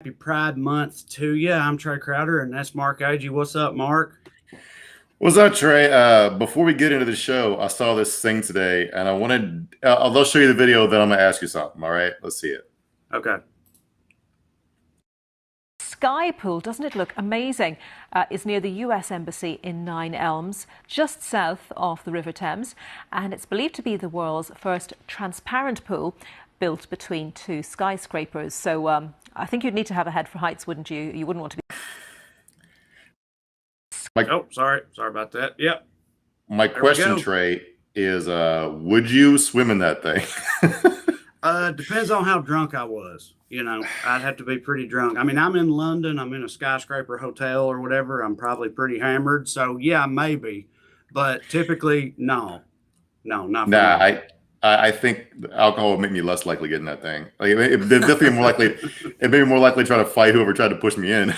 Happy Pride Month to you. I'm Trae Crowder, and that's Mark Agee. What's up, Mark? What's up, Trey? Before we get into the show, I saw this thing today, and I wanted. I'll show you the video. Then I'm gonna ask you something. All right, let's see it. Okay. Sky pool, doesn't it look amazing? Is near the US Embassy in Nine Elms, just south of the River Thames, and it's believed to be the world's first transparent pool built between two skyscrapers. So I think you'd need to have a head for heights, wouldn't you? You wouldn't want to be. Sorry about that. Yep. My question, Trey, is would you swim in that thing? Depends on how drunk I was. I'd have to be pretty drunk. I mean, I'm in London. I'm in a skyscraper hotel or whatever. I'm probably pretty hammered. So yeah, maybe. But typically, no, not. Nah, I think alcohol would make me less likely to get in that thing. Like, it definitely more likely. It made me more likely to try to fight whoever tried to push me in.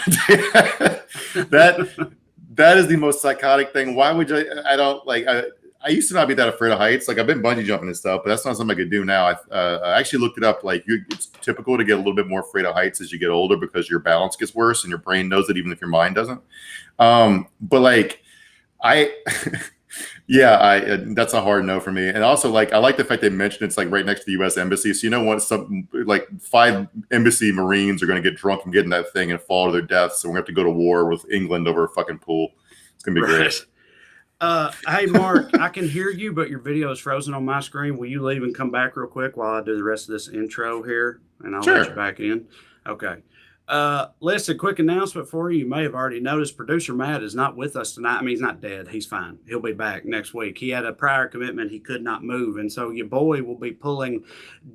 That is the most psychotic thing. Why would you? I don't like. I used to not be that afraid of heights. Like, I've been bungee jumping and stuff, but that's not something I could do now. I actually looked it up. Like, it's typical to get a little bit more afraid of heights as you get older because your balance gets worse and your brain knows it even if your mind doesn't. But like, yeah, that's a hard no for me. And also, like, I like the fact they mentioned it's like right next to the U.S. Embassy. So you know what? Some like 5 embassy Marines are going to get drunk and get in that thing and fall to their deaths. So we're going to have to go to war with England over a fucking pool. It's going to be great. Hey, Mark, I can hear you, but your video is frozen on my screen. Will you leave and come back real quick while I do the rest of this intro here? And I'll let you back in. Okay. Listen, quick announcement for you. You may have already noticed producer Matt is not with us tonight. I mean, he's not dead. He's fine. He'll be back next week. He had a prior commitment. He could not move. And so your boy will be pulling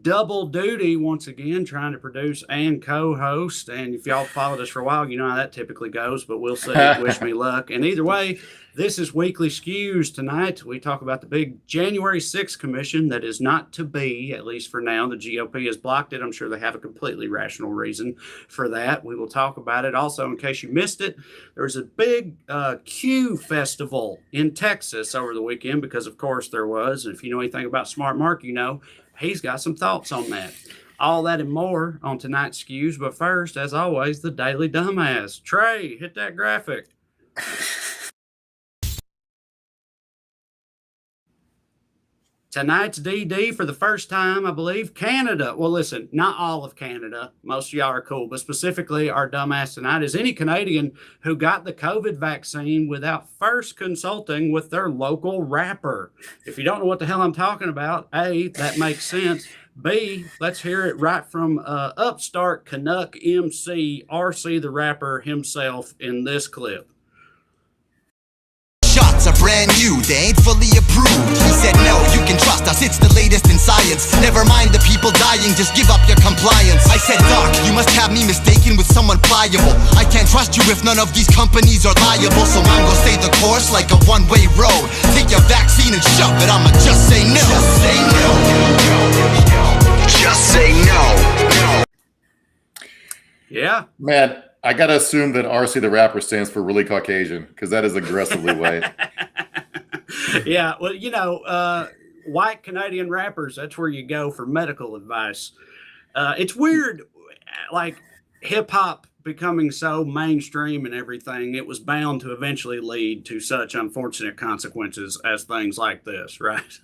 double duty once again, trying to produce and co-host. And if y'all followed us for a while, you know how that typically goes, but we'll see. Wish me luck. And either way, this is Weekly Skews tonight. We talk about the big January 6th commission that is not to be, at least for now. The GOP has blocked it. I'm sure they have a completely rational reason for that. We will talk about it. Also, in case you missed it, there was a big Q festival in Texas over the weekend because, of course, there was. And if you know anything about Smart Mark, you know he's got some thoughts on that. All that and more on tonight's Skews. But first, as always, the Daily Dumbass. Trey, hit that graphic. Tonight's DD for the first time, I believe, Canada. Well, listen, not all of Canada. Most of y'all are cool, but specifically our dumbass tonight is any Canadian who got the COVID vaccine without first consulting with their local rapper. If you don't know what the hell I'm talking about, A, that makes sense. B, let's hear it right from upstart Canuck MC RC the rapper himself in this clip. Shots are brand new, they ain't fully approved. He said no, you can trust us, it's the latest in science. Never mind the people dying, just give up your compliance. I said, Doc, you must have me mistaken with someone pliable. I can't trust you if none of these companies are liable. So I'm gonna stay the course like a one-way road. Take your vaccine and shove it, I'ma just say no. Just say no. Just say no. Yeah. Man, I got to assume that RC the rapper stands for really Caucasian because that is aggressively white. Yeah, well, white Canadian rappers, that's where you go for medical advice. It's weird, like hip-hop becoming so mainstream and everything, it was bound to eventually lead to such unfortunate consequences as things like this, right?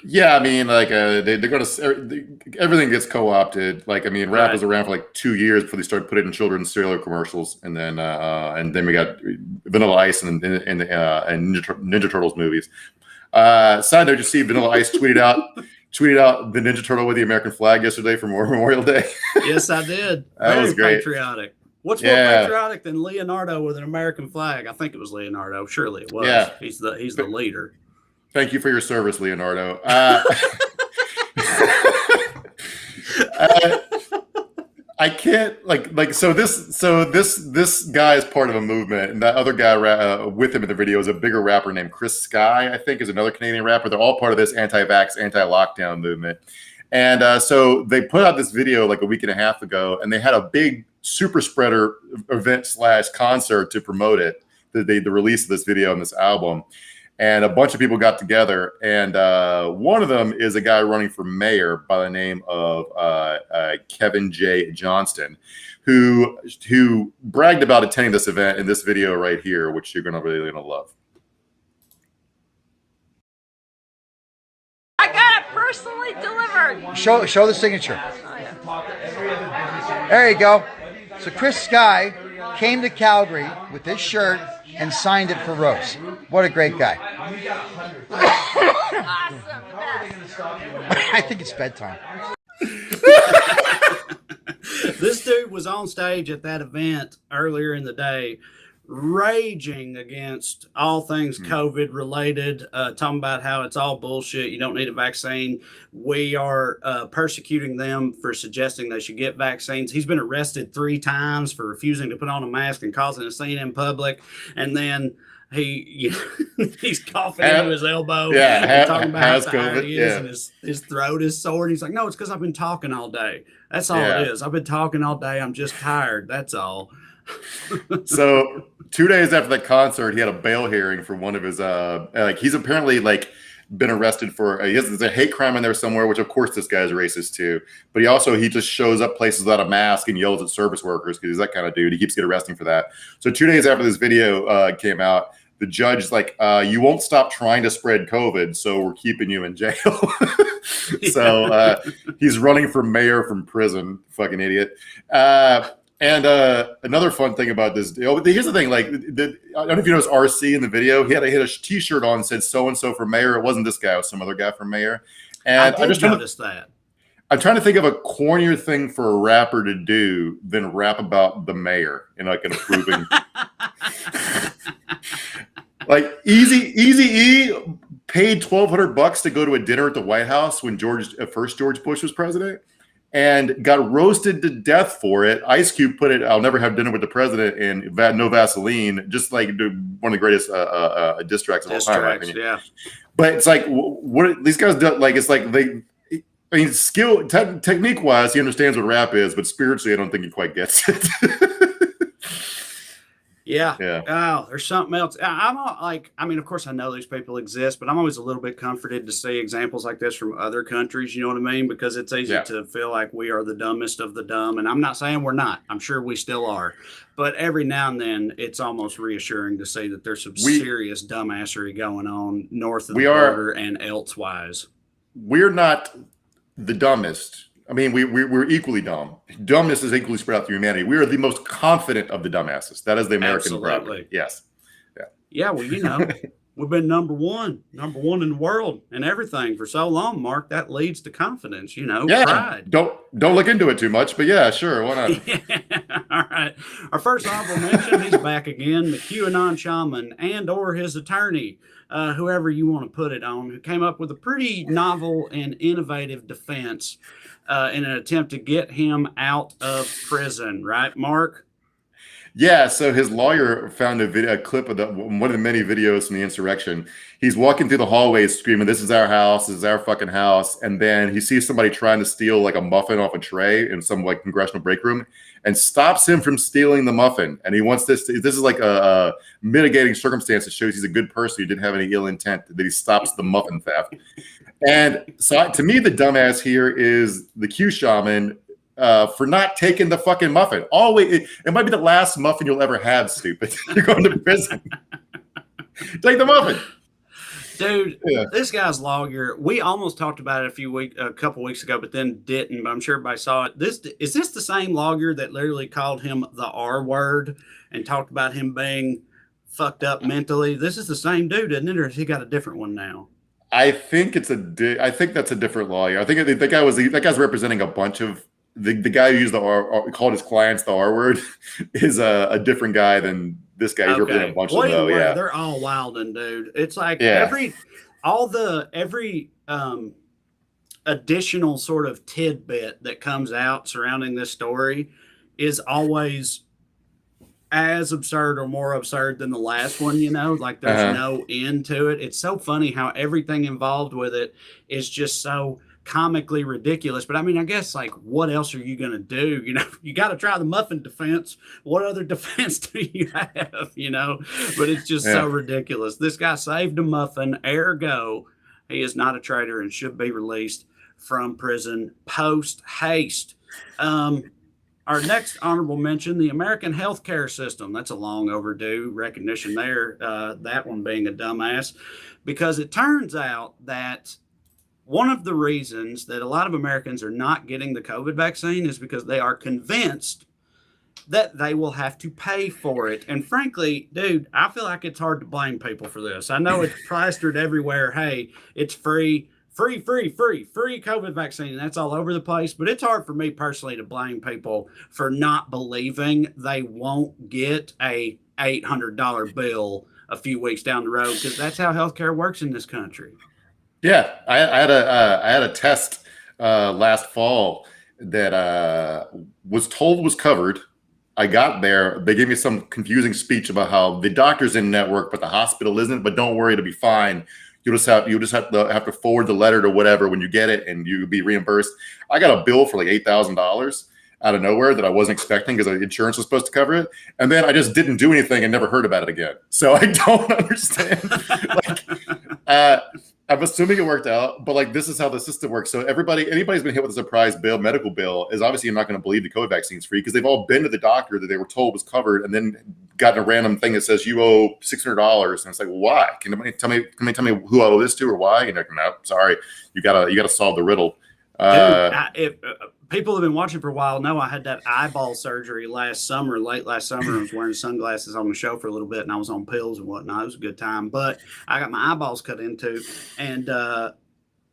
Yeah, I mean, like they're going to everything gets co-opted. Like, I mean, rap was around for like 2 years before they started putting it in children's cereal commercials, and then we got Vanilla Ice and Ninja Turtles movies. Side note: you see Vanilla Ice tweeted out the Ninja Turtle with the American flag yesterday for Memorial Day. Yes, I did. That was great. Patriotic. What's more patriotic than Leonardo with an American flag? I think it was Leonardo. Surely it was. Yeah, he's the leader. Thank you for your service, Leonardo. I can't so this guy is part of a movement, and that other guy with him in the video is a bigger rapper named Chris Sky, I think, is another Canadian rapper. They're all part of this anti-vax, anti-lockdown movement. And so they put out this video like a week and a half ago, and they had a big super spreader event / concert to promote it, the release of this video and this album. and a bunch of people got together, and one of them is a guy running for mayor by the name of Kevin J. Johnston, who bragged about attending this event in this video right here, which you're really gonna love. I got it personally delivered. Show the signature. There you go. So Chris Sky came to Calgary with this shirt and signed it for Rose. What a great guy. Awesome. I think it's bedtime. This dude was on stage at that event earlier in the day, raging against all things COVID related, talking about how it's all bullshit. You don't need a vaccine. We are persecuting them for suggesting they should get vaccines. He's been arrested 3 times for refusing to put on a mask and causing a scene in public. And then he's coughing into his elbow. Yeah, talking about how tired COVID, he is, and his throat is sore. And he's like, no, it's because I've been talking all day. That's all it is. I've been talking all day. I'm just tired. That's all. So 2 days after that concert, he had a bail hearing for one of his he's apparently been arrested for there's a hate crime in there somewhere, which of course this guy is racist too. But he just shows up places without a mask and yells at service workers because he's that kind of dude. He keeps getting arrested for that. So 2 days after this video came out, the judge you won't stop trying to spread COVID, so we're keeping you in jail. So he's running for mayor from prison, fucking idiot. And another fun thing about this deal, here's the thing, I don't know if you noticed RC in the video, he had a t-shirt on that said so-and-so for mayor. It wasn't this guy, it was some other guy for mayor. And I just noticed that. I'm trying to think of a cornier thing for a rapper to do than rap about the mayor in an approving. Easy paid $1,200 to go to a dinner at the White House when George Bush was president, and got roasted to death for it. Ice Cube put it, "I'll never have dinner with the president," and no Vaseline, just one of the greatest diss tracks of all time, in my opinion. Yeah. But it's what these guys do, technique wise, he understands what rap is, but spiritually, I don't think he quite gets it. Yeah. Oh, there's something else. Of course I know these people exist, but I'm always a little bit comforted to see examples like this from other countries. You know what I mean? Because it's easy to feel like we are the dumbest of the dumb. And I'm not saying we're not. I'm sure we still are. But every now and then it's almost reassuring to see that there's some serious dumbassery going on north of the border and elsewise. We're not the dumbest. I mean, we're equally dumb. Dumbness is equally spread out through humanity. We are the most confident of the dumbasses. That is the American proverb. Yes. Yeah. Well, we've been number one in the world and everything for so long, Mark. That leads to confidence, pride. Don't look into it too much, but yeah, sure. Why not? All right. Our first honorable mention, he's back again, the QAnon shaman and/or his attorney, whoever you want to put it on, who came up with a pretty novel and innovative defense in an attempt to get him out of prison, right, Mark? Yeah, so his lawyer found a clip of one of the many videos from the insurrection. He's walking through the hallways screaming, "This is our house, this is our fucking house." And then he sees somebody trying to steal a muffin off a tray in some congressional break room and stops him from stealing the muffin. And he wants this is a mitigating circumstance that shows he's a good person who didn't have any ill intent, that he stops the muffin theft. And so to me, the dumbass here is the Q shaman for not taking the fucking muffin. Always, it might be the last muffin you'll ever have, stupid. You're going to prison. Take the muffin. Dude, This guy's lawyer, we almost talked about it a couple weeks ago, but then didn't. But I'm sure everybody saw it. Is this the same lawyer that literally called him the R word and talked about him being fucked up mentally? This is the same dude, isn't it? Or has he got a different one now? I think that's a different lawyer. I think that guy's representing a bunch of the guy who used the R, called his clients the R word, is a different guy than this guy. He's representing a bunch of them. Yeah, they're all wilding, dude. It's like every additional sort of tidbit that comes out surrounding this story is always as absurd or more absurd than the last one, there's no end to it. It's so funny how everything involved with it is just so comically ridiculous. But I mean, I guess like, what else are you going to do? You know, you got to try the muffin defense. What other defense do you have? You know, but it's just so ridiculous. This guy saved a muffin, ergo, he is not a traitor and should be released from prison post haste. Our next honorable mention, the American healthcare system. That's a long overdue recognition there, that one being a dumbass, because it turns out that one of the reasons that a lot of Americans are not getting the COVID vaccine is because they are convinced that they will have to pay for it. And frankly, dude, I feel like it's hard to blame people for this. I know it's plastered everywhere. Hey, it's free COVID vaccine. And that's all over the place. But it's hard for me personally to blame people for not believing they won't get a $800 bill a few weeks down the road, because that's how healthcare works in this country. Yeah, I had a test last fall that was told was covered. I got there. They gave me some confusing speech about how the doctor's in network, but the hospital isn't. But don't worry, it'll be fine. You just have to forward the letter to whatever when you get it, and you'll be reimbursed. I got a bill for like $8,000 out of nowhere that I wasn't expecting because the insurance was supposed to cover it, and then I just didn't do anything and never heard about it again. So I don't understand. I'm assuming it worked out, but like, this is how the system works. So anybody's been hit with a surprise bill, medical bill, is obviously not going to believe the COVID vaccine's free, because they've all been to the doctor that they were told was covered, and then gotten a random thing that says you owe $600, and it's like, well, why? Can somebody tell me who I owe this to or why? And they're like, no, sorry, you gotta solve the riddle. If people have been watching for a while know I had that eyeball surgery late last summer. I was wearing sunglasses on the show for a little bit, and I was on pills and whatnot. It was a good time, but I got my eyeballs cut into, and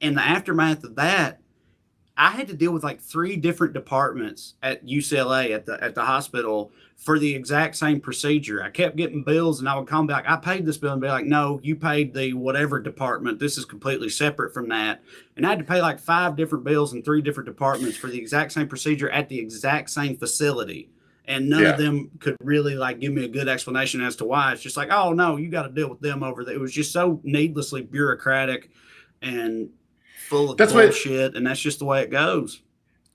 in the aftermath of that, I had to deal with like 3 different departments at UCLA at the hospital for the exact same procedure. I kept getting bills, and I would call them back. I paid this bill, and be like, no, you paid the whatever department. This is completely separate from that. And I had to pay like 5 different bills in 3 different departments for the exact same procedure at the exact same facility. And none of them could really like give me a good explanation as to why. It's just like, oh no, you got to deal with them over there. It was just so needlessly bureaucratic and full of bullshit, and that's just the way it goes.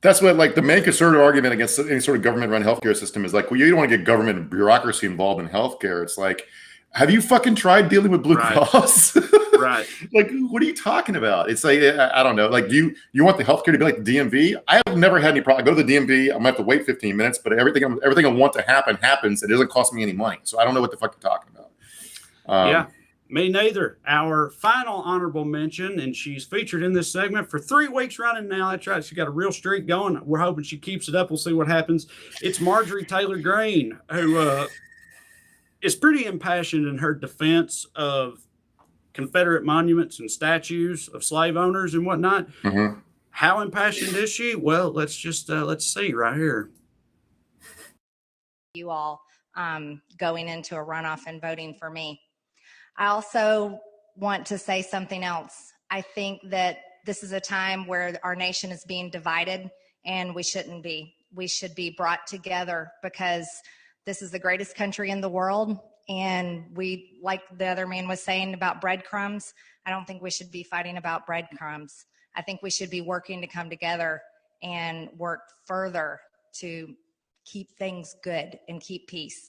That's what, like, the main conservative argument against any sort of government-run healthcare system is like, well, you don't want to get government and bureaucracy involved in healthcare. It's like, have you fucking tried dealing with Blue Cross? Right. Like, what are you talking about? It's like, I don't know. Like, do you want the healthcare to be like the DMV? I have never had any problem. I go to the DMV, I'm gonna have to wait 15 minutes, but everything I want to happen happens. It doesn't cost me any money, so I don't know what the fuck you're talking about. Me neither. Our final honorable mention, and she's featured in this segment for 3 weeks running now. That's right. She got a real streak going. We're hoping she keeps it up. We'll see what happens. It's Marjorie Taylor Greene, who is pretty impassioned in her defense of Confederate monuments and statues of slave owners and whatnot. Mm-hmm. How impassioned is she? Well, let's see right here. You all going into a runoff and voting for me. I also want to say something else. I think that this is a time where our nation is being divided, and we shouldn't be. We should be brought together, because this is the greatest country in the world. And we, like the other man was saying about breadcrumbs, I don't think we should be fighting about breadcrumbs. I think we should be working to come together and work further to keep things good and keep peace.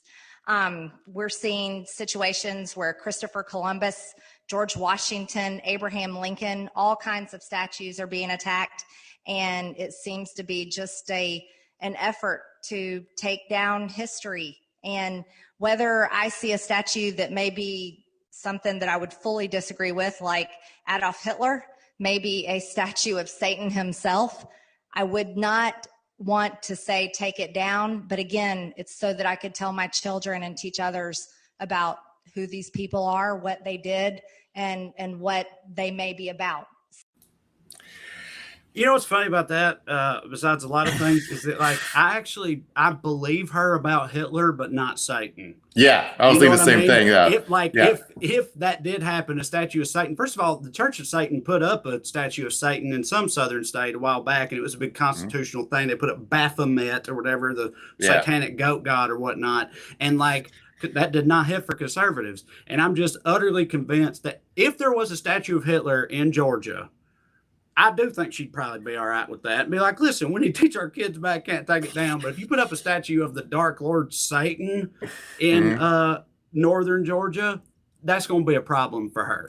We're seeing situations where Christopher Columbus, George Washington, Abraham Lincoln, all kinds of statues are being attacked. And it seems to be just an effort to take down history. And whether I see a statue that may be something that I would fully disagree with, like Adolf Hitler, maybe a statue of Satan himself, I would not want to say take it down. But again, it's so that I could tell my children and teach others about who these people are, what they did, and what they may be about. You know what's funny about that, besides a lot of things, is that like I believe her about Hitler, but not Satan. Yeah, I was thinking the same thing. Yeah. If that did happen, a statue of Satan. First of all, the Church of Satan put up a statue of Satan in some southern state a while back, and it was a big constitutional thing. They put up Baphomet or whatever, the satanic goat god or whatnot, and like that did not hit for conservatives. And I'm just utterly convinced that if there was a statue of Hitler in Georgia, I do think she'd probably be all right with that. And be like, listen, we need to teach our kids back, can't take it down. But if you put up a statue of the Dark Lord Satan in northern Georgia, that's going to be a problem for her.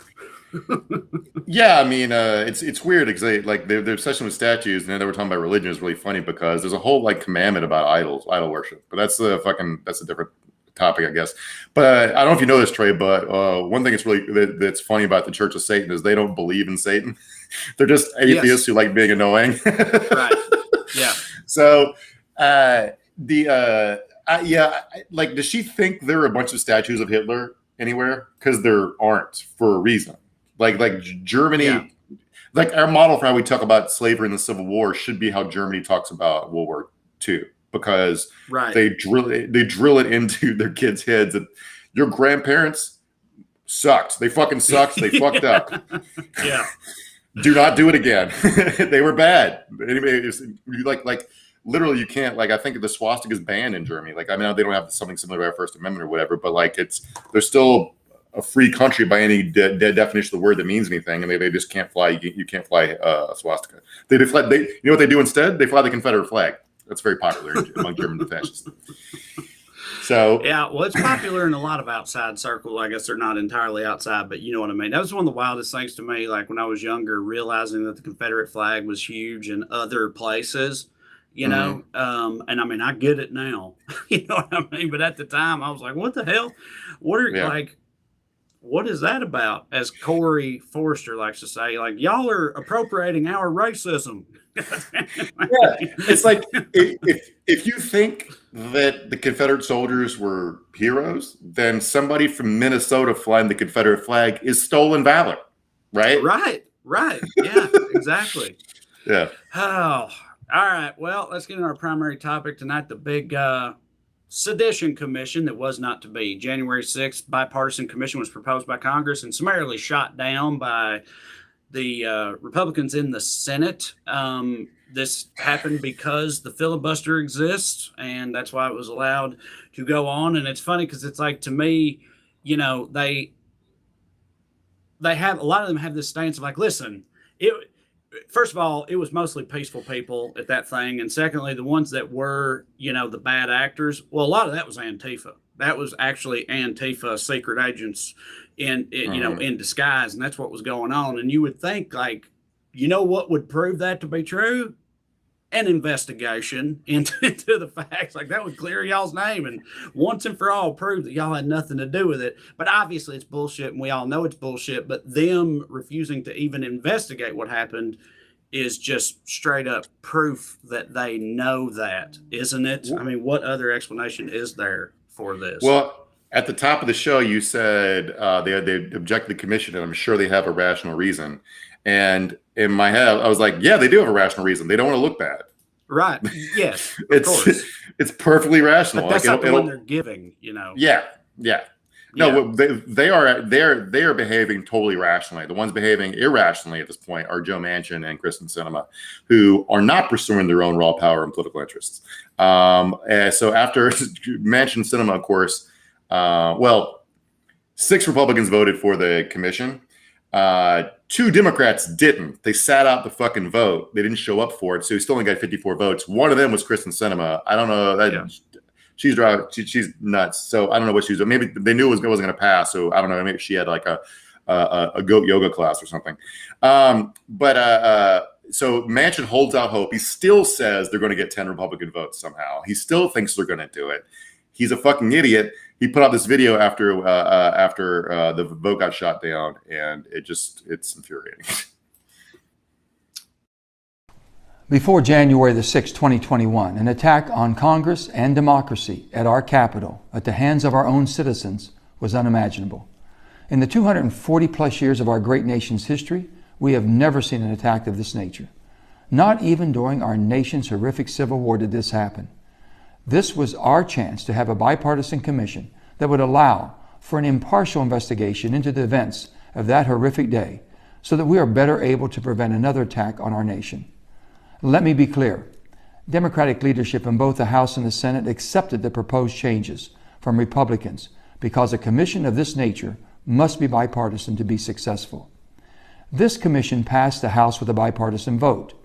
Yeah, I mean, it's weird because their obsession with statues, and then they were talking about religion is really funny because there's a whole like commandment about idol worship, but that's a different topic, I guess. But I don't know if you know this, Trae, but one thing that's funny about the Church of Satan is they don't believe in Satan. They're just atheists who like being annoying. Right. Yeah. So does she think there are a bunch of statues of Hitler anywhere? Because there aren't, for a reason. Like Germany, like our model for how we talk about slavery in the Civil War should be how Germany talks about World War II. Because they drill it into their kids' heads that your grandparents sucked. They fucking sucked. They fucked up. Yeah. Do not do it again. They were bad. Anyway, like literally you can't, like, I think the swastika is banned in Germany. Like, I mean, they don't have something similar to our First Amendment or whatever, but like they're still a free country by any definition of the word that means anything, and they just can't fly. You can't fly a swastika. You know what they do instead? They fly the Confederate flag. That's very popular among German fascists. So yeah, well, it's popular in a lot of outside circles. I guess they're not entirely outside, but you know what I mean. That was one of the wildest things to me. Like when I was younger, realizing that the Confederate flag was huge in other places. You know, and I mean, I get it now. You know what I mean? But at the time, I was like, "What the hell? What is that about?" As Corey Forrester likes to say, like, y'all are appropriating our racism. Yeah, it's like if you think that the Confederate soldiers were heroes, then somebody from Minnesota flying the Confederate flag is stolen valor, right? Right. Yeah, exactly. Yeah. Oh, all right. Well, let's get into our primary topic tonight, the big Sedition Commission that was not to be. January 6th, bipartisan commission was proposed by Congress and summarily shot down by the Republicans in the Senate. This happened because the filibuster exists, and that's why it was allowed to go on. And it's funny because it's like, to me, you know, they have, a lot of them have this stance of like, listen, first of all, it was mostly peaceful people at that thing. And secondly, the ones that were, you know, the bad actors, well, a lot of that was Antifa. That was actually Antifa secret agents in disguise. And that's what was going on. And you would think, like, you know what would prove that to be true? An investigation into the facts. Like, that would clear y'all's name and once and for all prove that y'all had nothing to do with it. But obviously it's bullshit, and we all know it's bullshit. But them refusing to even investigate what happened is just straight up proof that they know that, isn't it? I mean, what other explanation is there for this? Well, at the top of the show, you said they object to the commission, and I'm sure they have a rational reason. And in my head, I was like, yeah, they do have a rational reason. They don't want to look bad. Right. Yes. Of course. It's perfectly rational. But that's not the one they're giving, you know. Yeah. No, they are behaving totally rationally. The ones behaving irrationally at this point are Joe Manchin and Kyrsten Sinema, who are not pursuing their own raw power and political interests. So after Manchin and Sinema, of course, 6 Republicans voted for the commission. 2 Democrats didn't. They sat out the fucking vote. They didn't show up for it, so he still only got 54 votes. One of them was Kyrsten Sinema. I don't know. She's nuts. So I don't know what she's doing. Maybe they knew it wasn't going to pass. So I don't know. Maybe she had like a goat yoga class or something. So Manchin holds out hope. He still says they're going to get 10 Republican votes somehow. He still thinks they're going to do it. He's a fucking idiot. He put out this video after the vote got shot down, and it's infuriating. Before January the 6th, 2021, an attack on Congress and democracy at our Capitol at the hands of our own citizens was unimaginable. In the 240 plus years of our great nation's history, we have never seen an attack of this nature. Not even during our nation's horrific Civil War did this happen. This was our chance to have a bipartisan commission that would allow for an impartial investigation into the events of that horrific day so that we are better able to prevent another attack on our nation. Let me be clear. Democratic leadership in both the House and the Senate accepted the proposed changes from Republicans because a commission of this nature must be bipartisan to be successful. This commission passed the House with a bipartisan vote.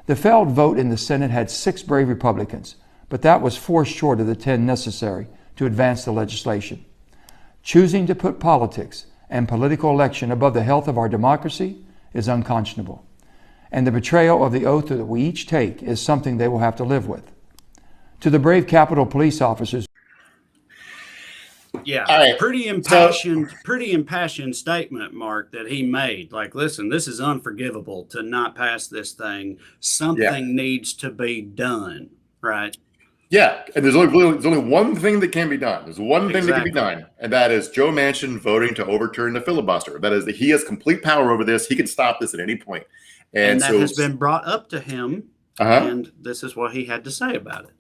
The failed vote in the Senate had 6 brave Republicans, but that was 4 short of the 10 necessary to advance the legislation. Choosing to put politics and political election above the health of our democracy is unconscionable. And the betrayal of the oath that we each take is something they will have to live with. To the brave Capitol Police officers. Yeah, right. Pretty impassioned statement, Mark, that he made. Like, listen, this is unforgivable to not pass this thing. Something needs to be done, right? Yeah, and there's only one thing that can be done. There's one thing that can be done, and that is Joe Manchin voting to overturn the filibuster. That is that he has complete power over this. He can stop this at any point. And that has been brought up to him, and this is what he had to say about it.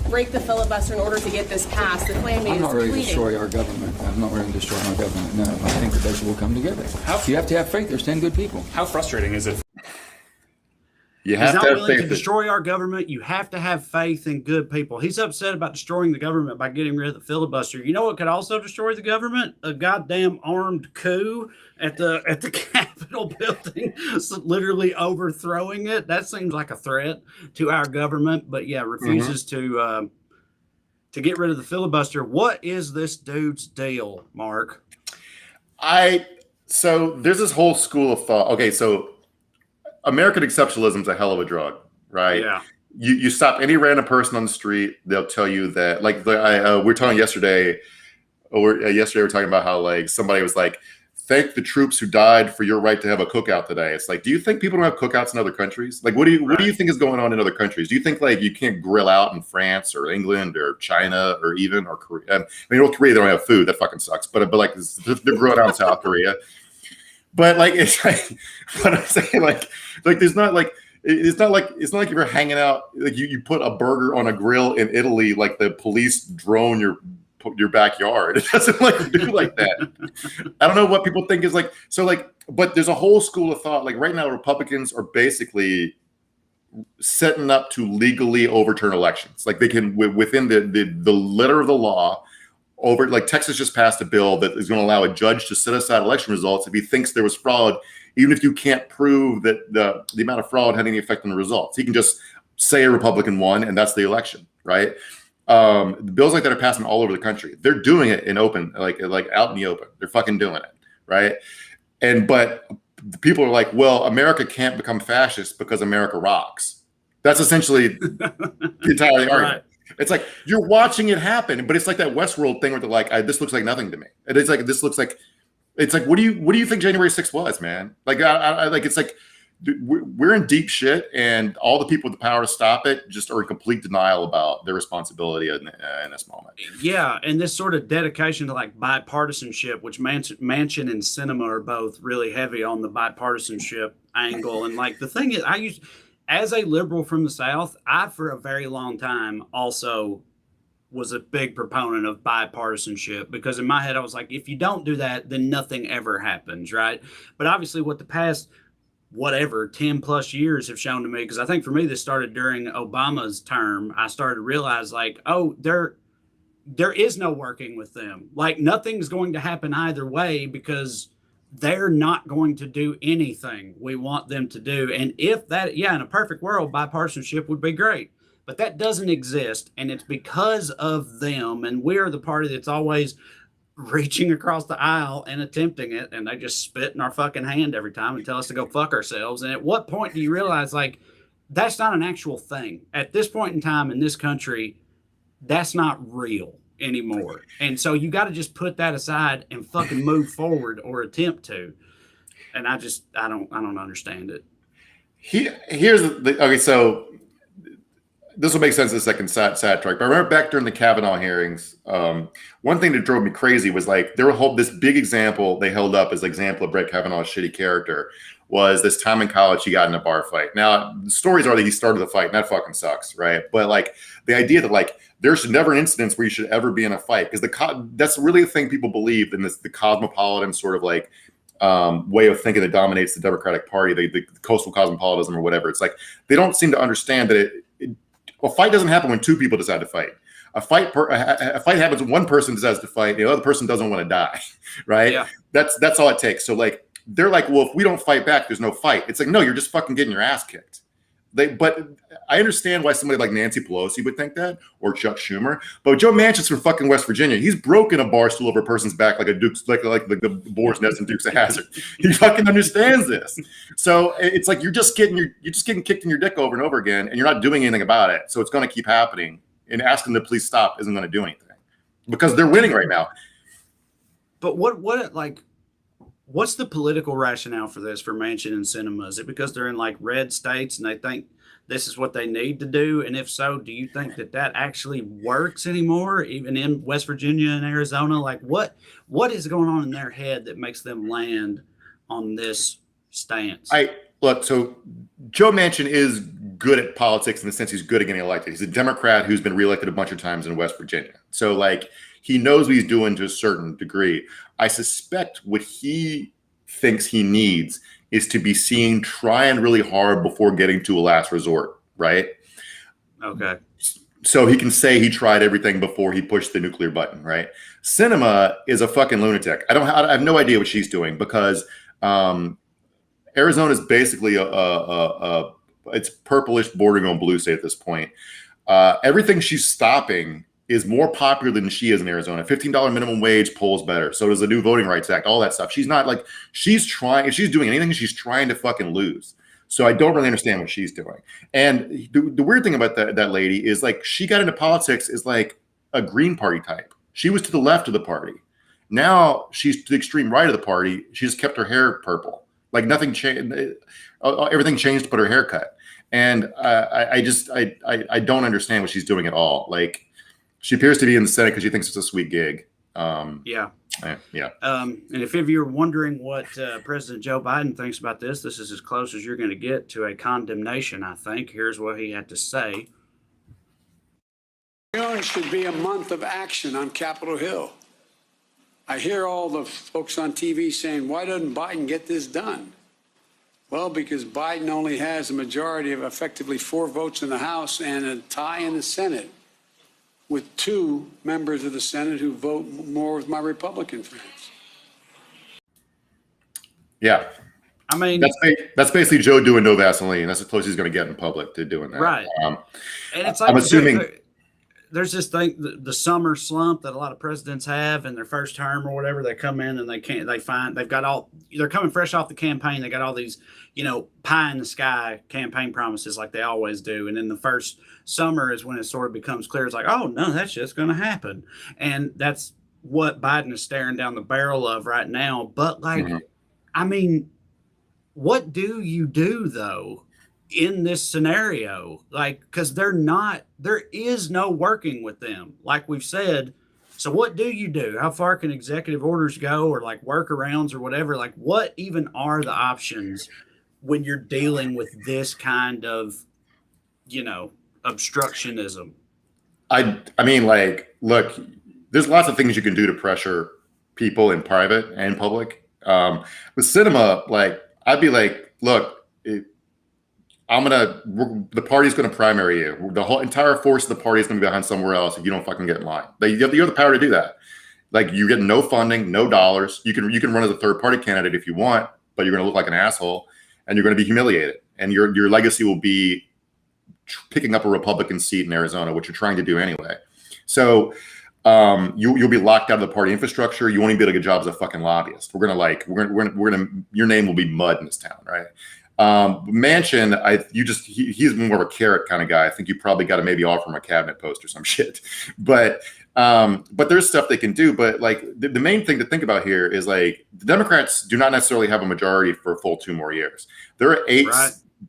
Break the filibuster in order to get this passed. The claim is I'm not ready to destroy our government. I'm not ready to destroy our government. No, I think that they will come together. You have to have faith. There's 10 good people. How frustrating is it? You have He's not willing to destroy our government. You have to have faith in good people. He's upset about destroying the government by getting rid of the filibuster. You know what could also destroy the government? A goddamn armed coup at the Capitol building, literally overthrowing it. That seems like a threat to our government. But yeah, refuses to get rid of the filibuster. What is this dude's deal, Mark? So there's this whole school of thought. Okay, so American exceptionalism is a hell of a drug, right? Yeah. You stop any random person on the street, they'll tell you that. Like we were talking yesterday. Yesterday we were talking about how like somebody was like, "Thank the troops who died for your right to have a cookout today." It's like, do you think people don't have cookouts in other countries? Like, what do you think is going on in other countries? Do you think like you can't grill out in France or England or China or Korea? I mean, North Korea, they don't have food. That fucking sucks. But like they're grilling out in South Korea. But like it's like, but I'm saying like there's not like it's not like if you're hanging out like you put a burger on a grill in Italy, like the police drone your backyard. It doesn't like do like that. I don't know what people think is like so like, but there's a whole school of thought. Like right now, Republicans are basically setting up to legally overturn elections. Like they can within the letter of the law. Like Texas just passed a bill that is going to allow a judge to set aside election results if he thinks there was fraud, even if you can't prove that the amount of fraud had any effect on the results. He can just say a Republican won, and that's the election, right? The bills like that are passing all over the country. They're doing it in open, like out in the open. They're fucking doing it, right? But the people are like, well, America can't become fascist because America rocks. That's essentially the entire argument. Right. It's like you're watching it happen, but it's like that Westworld thing where they're like, "This looks like nothing to me." And it's like this looks like, it's like, what do you think January 6th was, man? Like, like it's like we're in deep shit, and all the people with the power to stop it just are in complete denial about their responsibility in this moment. Yeah, and this sort of dedication to like bipartisanship, which Manchin and Sinema are both really heavy on the bipartisanship angle, and like the thing is, as a liberal from the South, I, for a very long time, also was a big proponent of bipartisanship because in my head, I was like, if you don't do that, then nothing ever happens, right? But obviously what the past, 10 plus years have shown to me, because I think for me, this started during Obama's term, I started to realize like, oh, there is no working with them. Like nothing's going to happen either way because they're not going to do anything we want them to do. And if that, in a perfect world, bipartisanship would be great. But that doesn't exist. And it's because of them. And we're the party that's always reaching across the aisle and attempting it. And they just spit in our fucking hand every time and tell us to go fuck ourselves. And at what point do you realize, like, that's not an actual thing? At this point in time in this country, that's not real anymore. And so you got to just put that aside and fucking move forward or attempt to. And I don't understand it. Here's okay. So this will make sense as a second sidetrack. But I remember back during the Kavanaugh hearings, one thing that drove me crazy was like this big example they held up as an example of Brett Kavanaugh's shitty character was this time in college he got in a bar fight. Now the stories are that he started the fight, and that fucking sucks, right? But like the idea that like there should never an instance where you should ever be in a fight because that's really the thing people believe in the cosmopolitan sort of like way of thinking that dominates the Democratic Party, the coastal cosmopolitanism or whatever. It's like they don't seem to understand that a fight doesn't happen when two people decide to fight. A fight happens when one person decides to fight, the other person doesn't want to die, right? Yeah. That's all it takes. So like they're like, well, if we don't fight back, there's no fight. It's like, no, you're just fucking getting your ass kicked. But I understand why somebody like Nancy Pelosi would think that, or Chuck Schumer. But Joe Manchin's from fucking West Virginia. He's broken a bar stool over a person's back like a Duke's, like the Boar's Nest and Dukes of Hazzard. He fucking understands this. So it's like you're just getting kicked in your dick over and over again, and you're not doing anything about it. So it's going to keep happening. And asking the police stop isn't going to do anything because they're winning right now. But what's the political rationale for this for Manchin and Sinema? Is it because they're in like red states and they think this is what they need to do? And if so, do you think that actually works anymore, even in West Virginia and Arizona? Like what is going on in their head that makes them land on this stance? So Joe Manchin is good at politics in the sense he's good at getting elected. He's a Democrat who's been reelected a bunch of times in West Virginia. So like he knows what he's doing to a certain degree. I suspect what he thinks he needs is to be seen trying really hard before getting to a last resort, right? Okay. So he can say he tried everything before he pushed the nuclear button, right? Sinema is a fucking lunatic. I have no idea what she's doing because Arizona is basically it's purplish bordering on blue state at this point. Everything she's stopping is more popular than she is in Arizona. $15 minimum wage polls better. So does the new Voting Rights Act, all that stuff. She's not like, she's trying, if she's doing anything, she's trying to fucking lose. So I don't really understand what she's doing. And the weird thing about that lady is like, she got into politics as like a Green Party type. She was to the left of the party. Now she's to the extreme right of the party. She just kept her hair purple. Like nothing changed. Everything changed but her haircut. And I don't understand what she's doing at all. Like, she appears to be in the Senate because she thinks it's a sweet gig. Yeah. And if you're wondering what President Joe Biden thinks about this is as close as you're going to get to a condemnation, I think. Here's what he had to say. June should be a month of action on Capitol Hill. I hear all the folks on TV saying, why doesn't Biden get this done? Well, because Biden only has a majority of effectively 4 votes in the House and a tie in the Senate, with 2 members of the Senate who vote more with my Republican friends. Yeah. I mean, that's basically Joe doing no Vaseline. That's as close he's going to get in public to doing that. Right. And it's like, I'm assuming there's this thing, the summer slump that a lot of presidents have in their first term or whatever. They come in and they're coming fresh off the campaign. They got all these, pie in the sky campaign promises like they always do. And then the first summer is when it sort of becomes clear. It's like, oh no, that's just going to happen. And that's what Biden is staring down the barrel of right now. But I mean, what do you do though in this scenario? Like, because there is no working with them, like we've said. So what do you do? How far can executive orders go, or like workarounds or whatever? Like, what even are the options when you're dealing with this kind of, obstructionism? I mean, like, look, there's lots of things you can do to pressure people in private and public. With Sinema, like, I'd be like, look, the party's going to primary you. The whole entire force of the party is going to be behind somewhere else if you don't fucking get in line. You have the power to do that. Like, you get no funding, no dollars. You can run as a third party candidate if you want, but you're going to look like an asshole and you're going to be humiliated. And your legacy will be picking up a Republican seat in Arizona, which you're trying to do anyway. So you'll be locked out of the party infrastructure. You won't even be able to get jobs as a fucking lobbyist. We're gonna your name will be mud in this town, right? Manchin, he's more of a carrot kind of guy. I think you probably got to maybe offer him a cabinet post or some shit. But there's stuff they can do. But like the main thing to think about here is like the Democrats do not necessarily have a majority for a full 2 more years. There are 8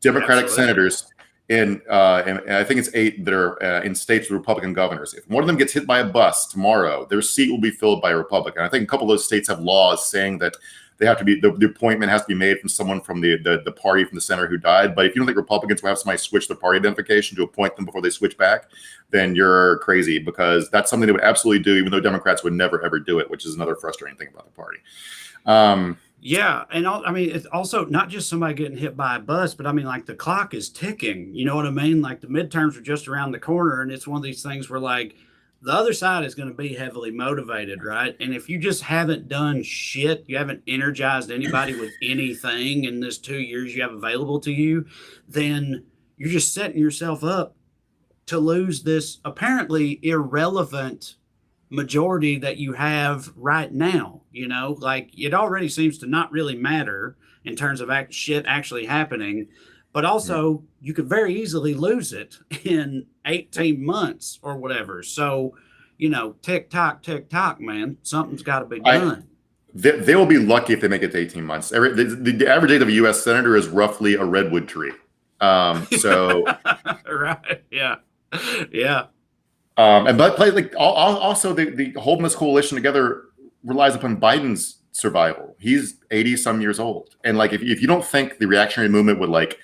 Democratic senators and I think it's 8 that are in states with Republican governors. If one of them gets hit by a bus tomorrow, their seat will be filled by a Republican. I think a couple of those states have laws saying that they have to be the appointment has to be made from someone from the party from the senator who died. But if you don't think Republicans will have somebody switch their party identification to appoint them before they switch back, then you're crazy, because that's something they would absolutely do, even though Democrats would never ever do it, which is another frustrating thing about the party. Yeah, and I mean, it's also not just somebody getting hit by a bus, but I mean, like the clock is ticking. You know what I mean? Like the midterms are just around the corner, and it's one of these things where like the other side is going to be heavily motivated, right? And if you just haven't done shit, you haven't energized anybody with anything in this 2 years you have available to you, then you're just setting yourself up to lose this apparently irrelevant majority that you have right now. You know, like it already seems to not really matter in terms of shit actually happening, but also you could very easily lose it in 18 months or whatever. So, you know, tick tock, man, something's got to be done. They will be lucky if they make it to 18 months. The average age of a U.S. senator is roughly a redwood tree. So right, yeah. But like also the holding this coalition together relies upon Biden's survival. He's 80 some years old, and like if you don't think the reactionary movement would like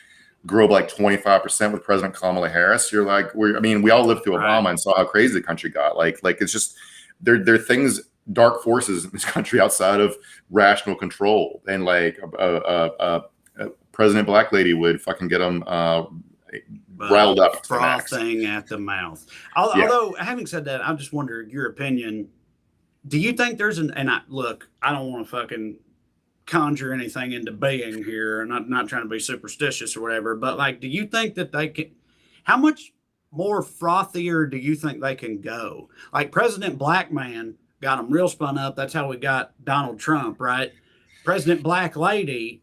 grow by like 25% with President Kamala Harris, you're like, we all lived through Obama and saw how crazy the country got. Like it's just there are things, dark forces in this country outside of rational control, and like President Black Lady would fucking get them riled up, frothing at the mouth. Although, having said that, I just wonder your opinion. Do you think there's I don't want to fucking conjure anything into being here, and not trying to be superstitious or whatever, but like, do you think that they can? How much more frothier do you think they can go? Like President Black Man got them real spun up. That's how we got Donald Trump, right? President Black Lady.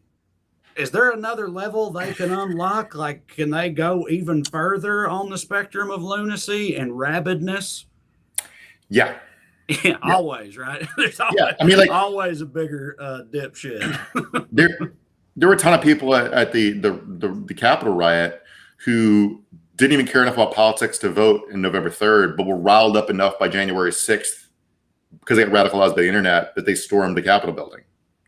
Is there another level they can unlock? Like, can they go even further on the spectrum of lunacy and rabidness? Yeah. Always, right? There's always, always a bigger dipshit. there were a ton of people at the Capitol riot who didn't even care enough about politics to vote in November 3rd, but were riled up enough by January 6th because they got radicalized by the internet that they stormed the Capitol building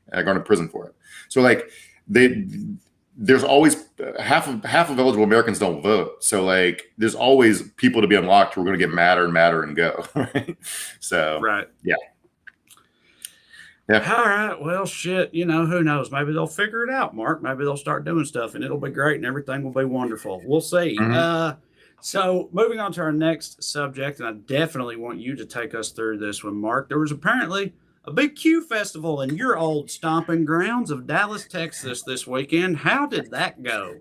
and are going to prison for it. So like, there's always half of eligible Americans don't vote. So like there's always people to be unlocked who are going to get madder and go. Right. So yeah. All right. Well, shit, you know, who knows? Maybe they'll figure it out, Mark. Maybe they'll start doing stuff and it'll be great and everything will be wonderful. We'll see. So moving on to our next subject, and I definitely want you to take us through this one, Mark. There was apparently a big Q festival in your old stomping grounds of Dallas, Texas this weekend. How did that go?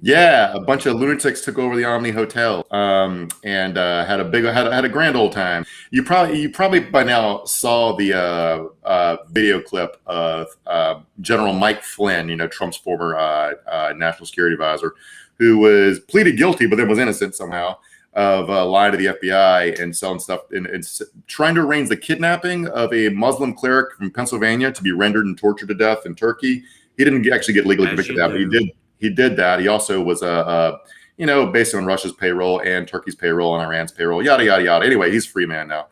Yeah, a bunch of lunatics took over the Omni Hotel and had a grand old time. You probably by now saw the video clip of General Mike Flynn, you know, Trump's former national security advisor, who was pleaded guilty but then was innocent somehow of lying to the FBI and selling stuff and trying to arrange the kidnapping of a Muslim cleric from Pennsylvania to be rendered and tortured to death in Turkey. He didn't actually get legally convicted of that, but he did that. He also was based on Russia's payroll and Turkey's payroll and Iran's payroll, yada yada yada. Anyway, he's a free man now.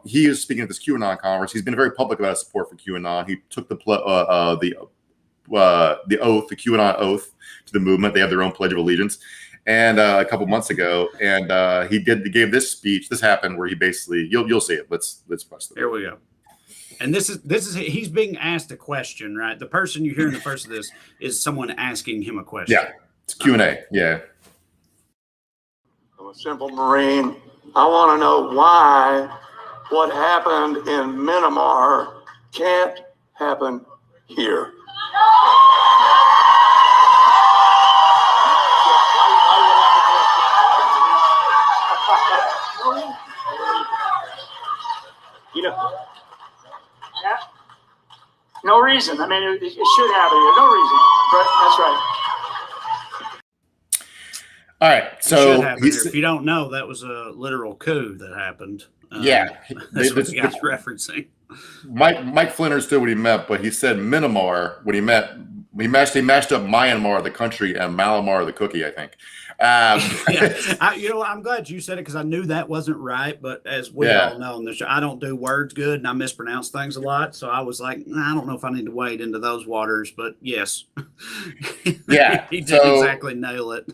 He is speaking at this QAnon conference. He's been very public about his support for QAnon. He took the oath, the QAnon oath to the movement. They have their own Pledge of Allegiance. And a couple months ago, and he gave this speech. This happened where he basically, you'll see it. Let's press Here we go. And this is he's being asked a question, right? The person you hear in the first of this is someone asking him a question. Yeah, it's Q&A. Yeah. I'm a simple Marine. I want to know why what happened in Myanmar can't happen here. You know, no reason. I mean, it should happen here. No reason. But that's right. All right. So if you don't know, that was a literal coup that happened. That's what the guy's referencing. Mike Flynn understood what he meant, but he said Myanmar when he mashed up Myanmar, the country, and Malamar, the cookie, I think. I'm glad you said it because I knew that wasn't right. But as we all know on the show, I don't do words good and I mispronounce things a lot. So I was like, I don't know if I need to wade into those waters. But yes, yeah, he didn't exactly nail it.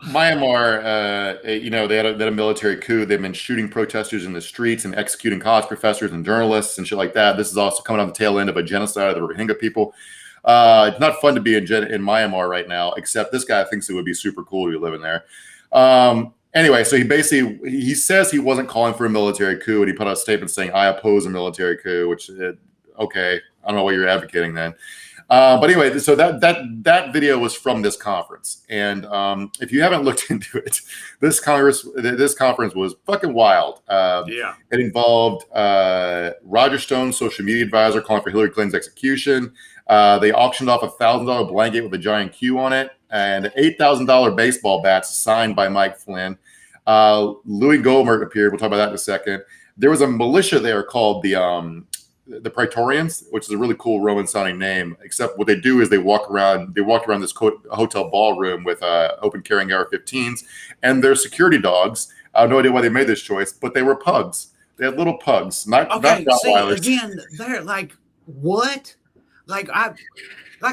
Myanmar, they had a military coup. They've been shooting protesters in the streets and executing college professors and journalists and shit like that. This is also coming on the tail end of a genocide of the Rohingya people. It's not fun to be in Myanmar right now, except this guy thinks it would be super cool to be living there. Anyway, so he says he wasn't calling for a military coup, and he put out a statement saying, "I oppose a military coup," which, okay, I don't know what you're advocating then. But anyway, so that video was from this conference, and if you haven't looked into it, this conference was fucking wild. Yeah, it involved Roger Stone's social media advisor calling for Hillary Clinton's execution. They auctioned off $1,000 blanket with a giant Q on it, and $8,000 baseball bats signed by Mike Flynn. Louis Gohmert appeared. We'll talk about that in a second. There was a militia there called the Praetorians, which is a really cool Roman-sounding name. Except what they do is they walk around this hotel ballroom with open carrying AR-15s, and they're security dogs. I have no idea why they made this choice, but they were pugs. They had little pugs, not Rottweilers. Again, they're like, what? I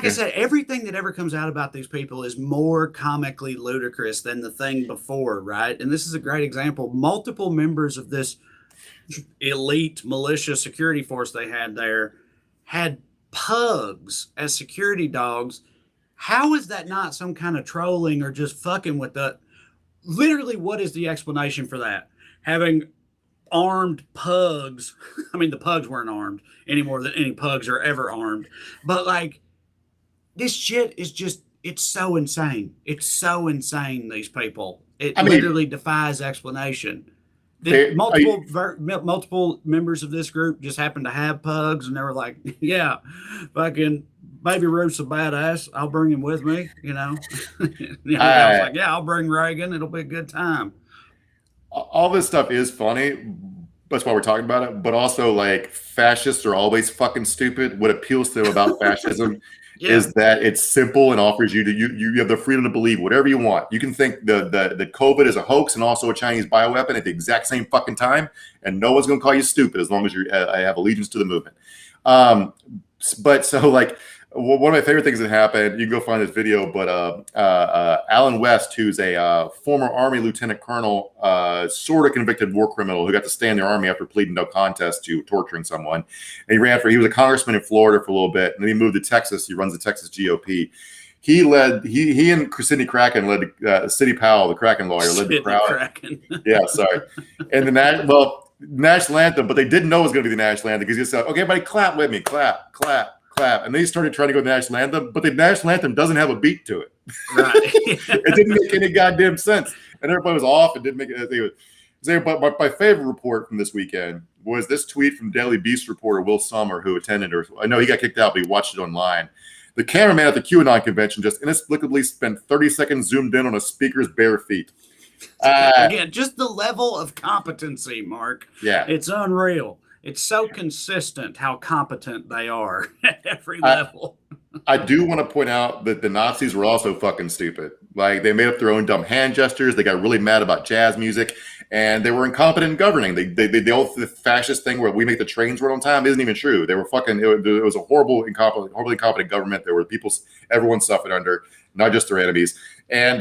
said, everything that ever comes out about these people is more comically ludicrous than the thing before, right? And this is a great example. Multiple members of this elite militia security force they had there had pugs as security dogs. How is that not some kind of trolling or just fucking with the... Literally, what is the explanation for that? Having armed pugs. I mean, the pugs weren't armed any more than any pugs are ever armed. But this shit is just, it's so insane. It's so insane, these people. It literally defies explanation. Multiple members of this group just happened to have pugs, and they were like, yeah, fucking Baby Ruth's a badass. I'll bring him with me, I was like, yeah, I'll bring Reagan. It'll be a good time. All this stuff is funny. That's why we're talking about it. But also, fascists are always fucking stupid. What appeals to them about fascism is that it's simple and offers you have the freedom to believe whatever you want. You can think the COVID is a hoax and also a Chinese bioweapon at the exact same fucking time, and no one's going to call you stupid as long as you have allegiance to the movement. One of my favorite things that happened, you can go find this video, but Alan West, who's a former Army lieutenant colonel, sort of convicted war criminal who got to stay in the Army after pleading no contest to torturing someone. And he was a congressman in Florida for a little bit, and then he moved to Texas. He runs the Texas GOP. He and Sidney Kraken led Sidney Powell, the Kraken lawyer, led the crowd. Yeah, sorry. And national anthem, but they didn't know it was going to be the national anthem because he said, "Okay, everybody, clap with me, clap, clap." And they started trying to go to the national anthem, but the national anthem doesn't have a beat to it. Right. It didn't make any goddamn sense. And everybody was off. It didn't make it. But my favorite report from this weekend was this tweet from Daily Beast reporter Will Sommer, who attended, or I know he got kicked out, but he watched it online. The cameraman at the QAnon convention just inexplicably spent 30 seconds zoomed in on a speaker's bare feet. Again, just the level of competency, Mark. Yeah. It's unreal. It's so consistent how competent they are at every level. I do want to point out that the Nazis were also fucking stupid. They made up their own dumb hand gestures. They got really mad about jazz music, and they were incompetent in governing. The fascist thing where we make the trains run on time isn't even true. They were fucking. It was a horribly incompetent government. There were people everyone suffered under, not just their enemies. And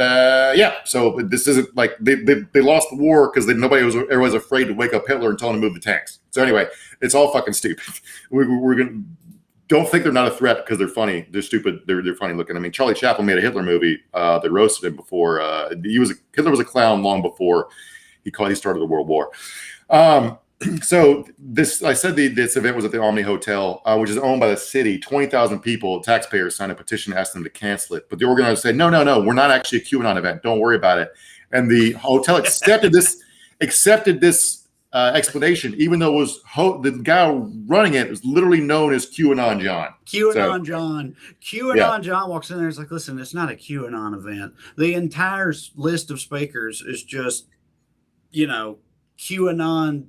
so this isn't they lost the war because everybody was afraid to wake up Hitler and tell him to move the tanks. So anyway, it's all fucking stupid. We're gonna don't think they're not a threat because they're funny. They're stupid. They're funny looking. I mean, Charlie Chaplin made a Hitler movie that roasted him before. Hitler was a clown long before he started the World War. So this event was at the Omni Hotel, which is owned by the city. 20,000 people, taxpayers, signed a petition to ask them to cancel it. But the organizers said, no, we're not actually a QAnon event. Don't worry about it. And the hotel accepted this explanation, even though it was the guy running it was literally known as QAnon John. QAnon John walks in there and is like, listen, it's not a QAnon event. The entire list of speakers is just, QAnon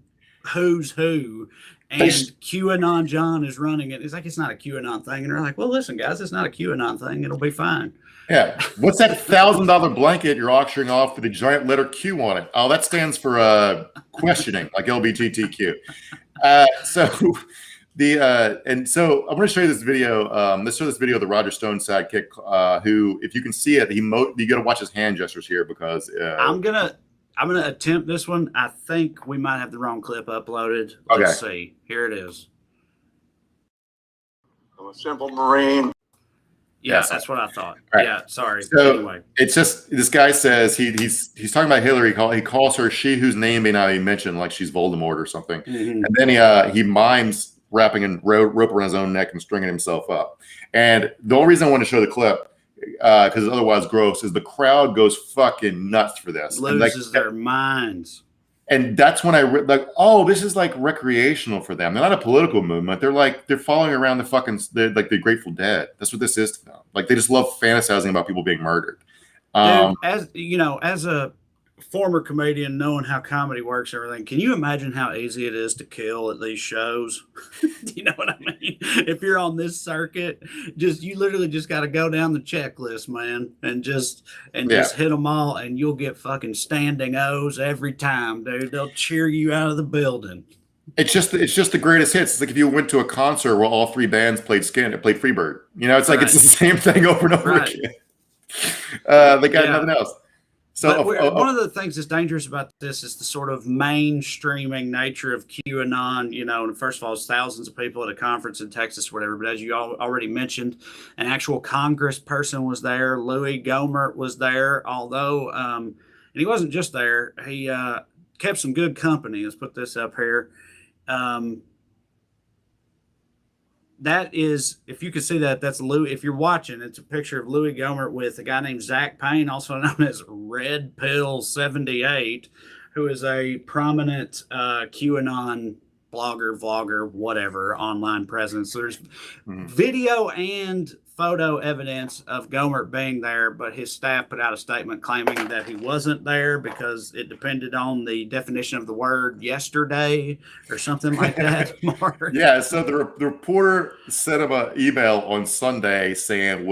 who's who, and QAnon John is running it. It's like, it's not a QAnon thing. And they're like, well, listen, guys, it's not a QAnon thing. It'll be fine. Yeah. What's that $1,000 blanket you're auctioning off with the giant letter Q on it? Oh, that stands for questioning, like LGBTQ. So I'm going to show you this video. Let's show this video of the Roger Stone sidekick, who, if you can see it, you got to watch his hand gestures here because I'm gonna attempt this one. I think we might have the wrong clip uploaded. Let's see. Here it is. I'm a simple Marine. Yeah, that's what I thought. Right. Yeah, sorry. So anyway, it's just this guy says he's talking about Hillary. He calls her she whose name may not be mentioned, like she's Voldemort or something. Mm-hmm. And then he mimes wrapping a rope around his own neck and stringing himself up. And the only reason I want to show the clip, because it's otherwise gross, is the crowd goes fucking nuts for this. Loses their minds. And that's when I like, oh, this is like recreational for them. They're not a political movement. They're following around the Grateful Dead. That's what this is to them. Like they just love fantasizing about people being murdered. Dude, as you know, as a former comedian, knowing how comedy works, and everything, can you imagine how easy it is to kill at these shows? You know what I mean? If you're on this circuit, you literally just got to go down the checklist, man, and just hit them all, and you'll get fucking standing O's every time, dude. They'll cheer you out of the building. It's just the greatest hits. It's like if you went to a concert where all three bands played Freebird. You know, it's like it's the same thing over and over again. They got nothing else. So one of the things that's dangerous about this is the sort of mainstreaming nature of QAnon. You know, and first of all, it's thousands of people at a conference in Texas or whatever. But as you already mentioned, an actual Congress person was there. Louis Gohmert was there, although and he wasn't just there. He kept some good company. Let's put this up here. That is, if you can see that, that's Louis. If you're watching, it's a picture of Louis Gohmert with a guy named Zach Payne, also known as Red Pill 78, who is a prominent QAnon blogger, vlogger, whatever, online presence. So there's video and photo evidence of Gohmert being there, but his staff put out a statement claiming that he wasn't there because it depended on the definition of the word yesterday or something like that. Mark. Yeah, so the reporter sent him an email on Sunday saying,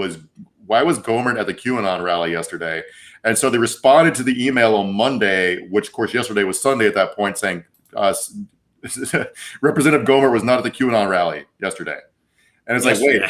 why was Gohmert at the QAnon rally yesterday? And so they responded to the email on Monday, which of course yesterday was Sunday at that point, saying Representative Gohmert was not at the QAnon rally yesterday. And it's like, wait,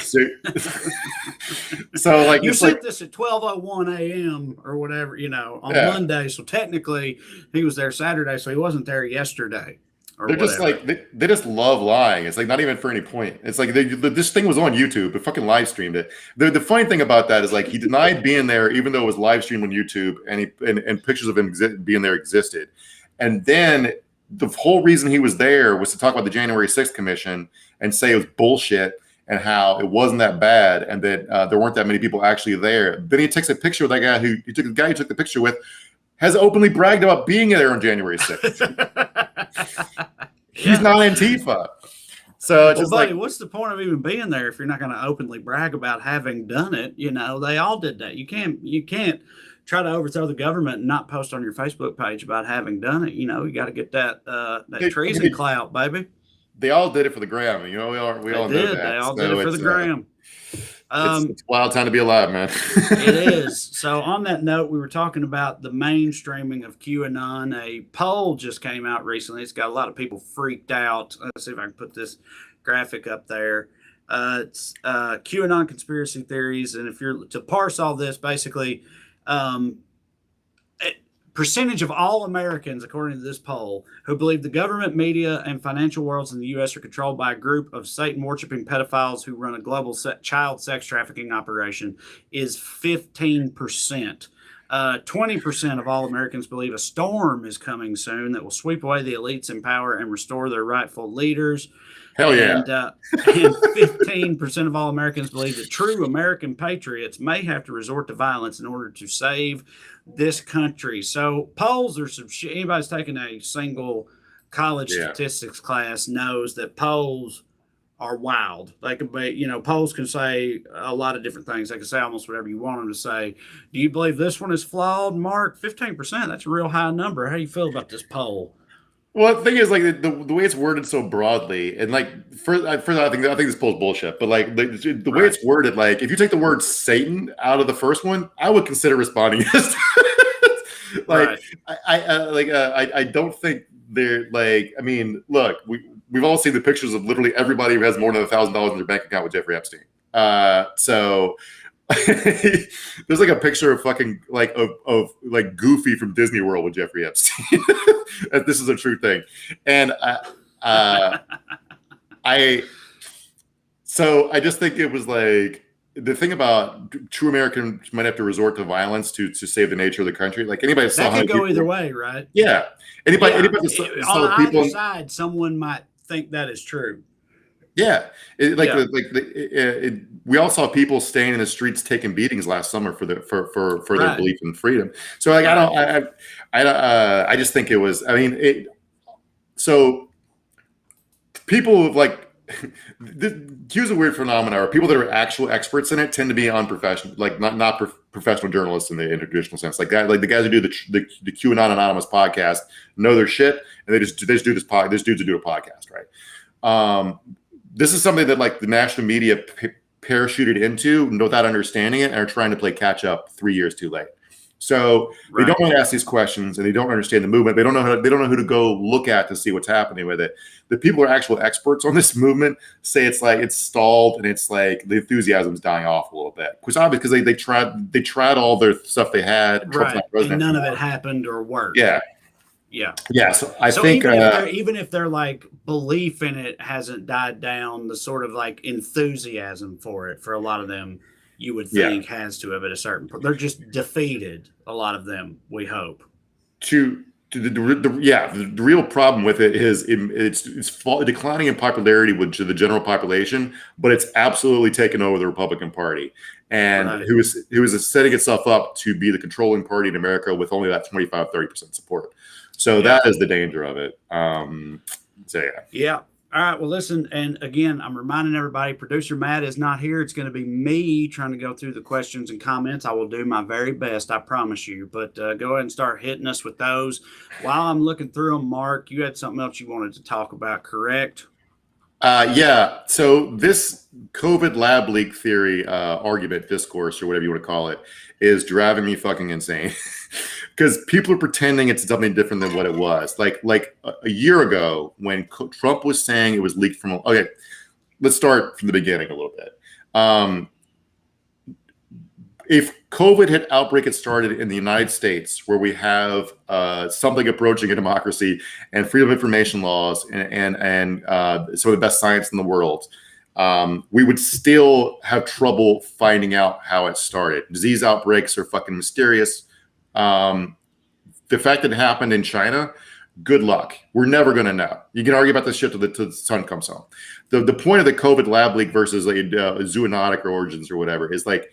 so like you sent this at 12:01 a.m. or whatever, you know, on Monday. So technically, he was there Saturday, so he wasn't there yesterday. They're just like they just love lying. It's like not even for any point. It's like this thing was on YouTube. They fucking live streamed it. The funny thing about that is like he denied being there, even though it was live streamed on YouTube, and pictures of him being there existed. And then the whole reason he was there was to talk about the January 6th Commission and say it was bullshit. And how it wasn't that bad, and that there weren't that many people actually there. Then he takes a picture with that guy who he took the picture with, has openly bragged about being there on January 6th. He's not Antifa. So it's just buddy, what's the point of even being there if you're not going to openly brag about having done it? You know, they all did that. You can't try to overthrow the government and not post on your Facebook page about having done it. You know, you got to get that treason clout, baby. They all did it for the gram. You know, we all know that. They all did it for the gram. It's a wild time to be alive, man. It is. So on that note, we were talking about the mainstreaming of QAnon. A poll just came out recently. It's got a lot of people freaked out. Let's see if I can put this graphic up there. It's QAnon conspiracy theories. And if you're to parse all this, basically, percentage of all Americans, according to this poll, who believe the government, media, and financial worlds in the U.S. are controlled by a group of Satan-worshiping pedophiles who run a global child sex trafficking operation is 15%. 20% of all Americans believe a storm is coming soon that will sweep away the elites in power and restore their rightful leaders. Hell yeah. And 15% of all Americans believe that true American patriots may have to resort to violence in order to save this country. So polls are some shit. Anybody's taken a single college statistics class knows that polls are wild. They can be, you know, polls can say a lot of different things. They can say almost whatever you want them to say. Do you believe this one is flawed, Mark? 15%. That's a real high number. How do you feel about this poll? Well, the thing is, like the way it's worded so broadly, and like first, I think this poll's bullshit. But like the way it's worded, like if you take the word Satan out of the first one, I would consider responding yes. Like I don't think they're like. I mean, look, we've all seen the pictures of literally everybody who has more than $1,000 in their bank account with Jeffrey Epstein. So. There's like a picture of fucking like of like Goofy from Disney World with Jeffrey Epstein. This is a true thing, and I just think it was like the thing about true Americans might have to resort to violence to save the nature of the country. Like anybody saw that could go either way, right? Yeah. Anybody saw on people either side, someone might think that is true. Yeah, we all saw people staying in the streets taking beatings last summer for their belief in freedom. So like I just think it was. I mean, so people like. Here's a weird phenomenon: where people that are actual experts in it tend to be unprofessional, like not professional journalists in the traditional sense. Like the guys who do the QAnon Anonymous podcast know their shit, and they just do this podcast. There's dudes who do a podcast, right? This is something that like the national media parachuted into without understanding it and are trying to play catch up 3 years too late. So they don't want to ask these questions and they don't understand the movement. They don't know who to go look at to see what's happening with it. The people who are actual experts on this movement say it's like it's stalled and it's like the enthusiasm's dying off a little bit. Because they tried all their stuff they had. Right. And none of it happened or worked. Yeah. Yeah. So I think even if their like belief in it hasn't died down, the sort of like enthusiasm for it for a lot of them, you would think has to have at a certain point. They're just defeated. A lot of them, we hope. The real problem with it is it's declining in popularity with the general population, but it's absolutely taken over the Republican Party, and who is setting itself up to be the controlling party in America with only that 25-30% support. So that is the danger of it. Yeah. All right. Well, listen, and again, I'm reminding everybody, producer Matt is not here. It's going to be me trying to go through the questions and comments. I will do my very best, I promise you. But go ahead and start hitting us with those. While I'm looking through them, Mark, you had something else you wanted to talk about, correct? Yeah. So this COVID lab leak theory argument, discourse, or whatever you want to call it, is driving me fucking insane. Because people are pretending it's something different than what it was. Like a year ago, when Trump was saying it was leaked from. Okay, let's start from the beginning a little bit. If COVID outbreak had started in the United States, where we have something approaching a democracy and freedom of information laws and some of the best science in the world, we would still have trouble finding out how it started. Disease outbreaks are fucking mysterious. The fact that it happened in China, good luck. We're never going to know. You can argue about this shit till the sun comes home. The point of the COVID lab leak versus like zoonotic origins or whatever is like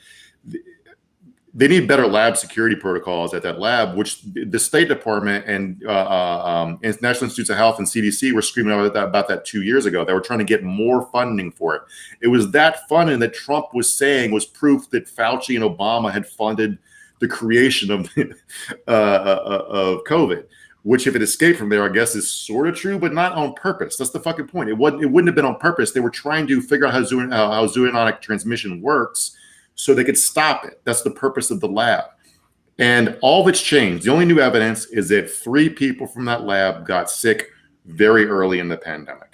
they need better lab security protocols at that lab, which the State Department and National Institutes of Health and CDC were screaming about that 2 years ago. They were trying to get more funding for it. It was that funding that Trump was saying was proof that Fauci and Obama had funded the creation of COVID, which if it escaped from there, I guess is sort of true, but not on purpose. That's the fucking point. It wouldn't have been on purpose. They were trying to figure out how zoonotic transmission works so they could stop it. That's the purpose of the lab. And all that's changed. The only new evidence is that 3 people from that lab got sick very early in the pandemic.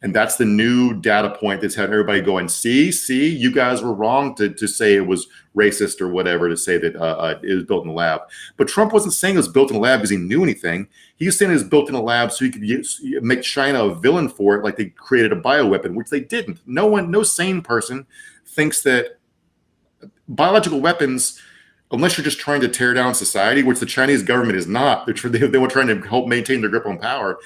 And that's the new data point that's had everybody going, see, you guys were wrong to say it was racist or whatever, to say that it was built in a lab. But Trump wasn't saying it was built in a lab because he knew anything. He was saying it was built in a lab so he could make China a villain for it, like they created a bioweapon, which they didn't. No sane person thinks that biological weapons, unless you're just trying to tear down society, which the Chinese government is not. They were trying to help maintain their grip on power.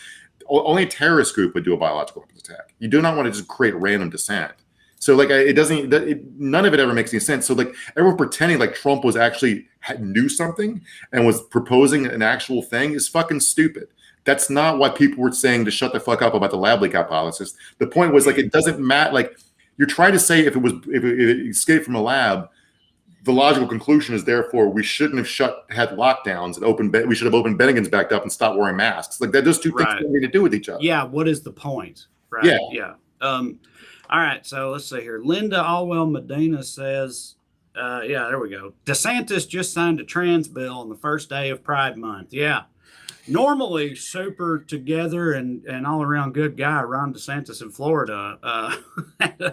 Only a terrorist group would do a biological weapons attack. You do not want to just create random dissent. So like none of it ever makes any sense. So like everyone pretending like Trump was actually knew something and was proposing an actual thing is fucking stupid. That's not what people were saying to shut the fuck up about the lab leak hypothesis. The point was like it doesn't matter. Like you're trying to say if it escaped from a lab, the logical conclusion is therefore we shouldn't have had lockdowns and we should have opened Bennigan's backed up and stopped wearing masks. Like that, those two things have nothing to do with each other. Yeah. What is the point? Right. Yeah. All right. So let's see here. Linda Allwell Medina says, there we go. DeSantis just signed a trans bill on the first day of Pride Month. Yeah. Normally super together and all around good guy, Ron DeSantis in Florida had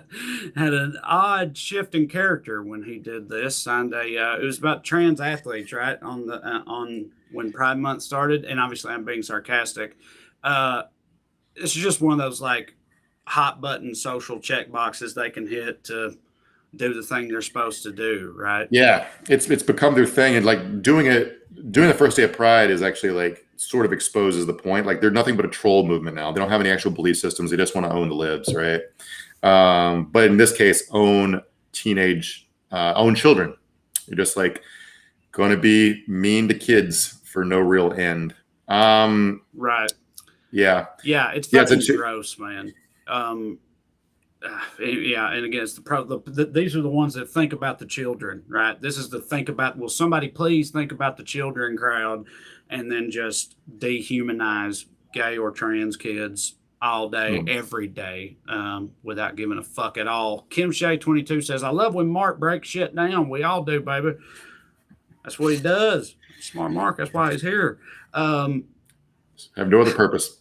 an odd shift in character when he did this. Signed it was about trans athletes, right? On when Pride Month started, and obviously I'm being sarcastic. This is just one of those like hot button social check boxes they can hit to do the thing they're supposed to do, right? Yeah, it's become their thing, and like doing the first day of Pride is actually like sort of exposes the point. Like they're nothing but a troll movement now. They don't have any actual belief systems. They just want to own the libs, right? But in this case, own children. You're just like going to be mean to kids for no real end. Right. Yeah. Yeah, it's fucking gross, man. Yeah, and again, it's these are the ones that think about the children, right? This is the think about, will somebody please think about the children crowd, and then just dehumanize gay or trans kids all day, every day, without giving a fuck at all. Kim Shea 22 says, I love when Mark breaks shit down. We all do, baby. That's what he does. Smart Mark, that's why he's here. Have no other purpose.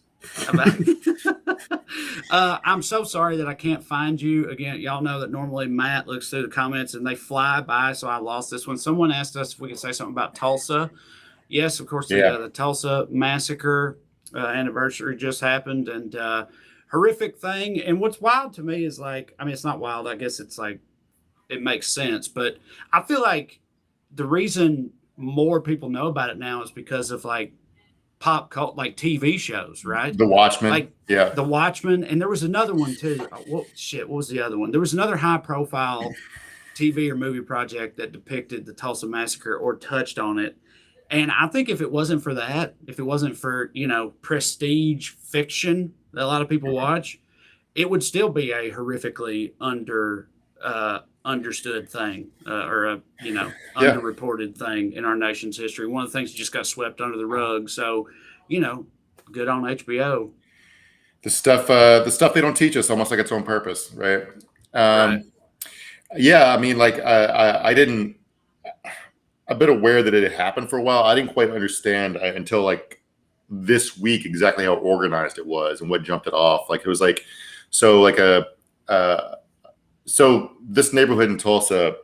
I'm so sorry that I can't find you again. Y'all know that normally Matt looks through the comments and they fly by, so I lost this one. Someone asked us if we could say something about Tulsa. Yes, of course. The Tulsa Massacre anniversary just happened, and horrific thing. And what's wild to me is like, I mean, it's not wild. I guess it's like, it makes sense, but I feel like the reason more people know about it now is because of like pop cult, like TV shows, right? The Watchmen. Like, The Watchmen. And there was another one too. What was the other one? There was another high profile TV or movie project that depicted the Tulsa Massacre or touched on it. And I think if it wasn't for that, if it wasn't for, prestige fiction that a lot of people watch, it would still be a horrifically understood thing, or a underreported thing in our nation's history. One of the things that just got swept under the rug. So, good on HBO. The stuff they don't teach us, almost like its own purpose, right? Right. Yeah, I mean, like I've been aware that it had happened for a while. I didn't quite understand until like this week exactly how organized it was and what jumped it off. Like it was like, so this neighborhood in Tulsa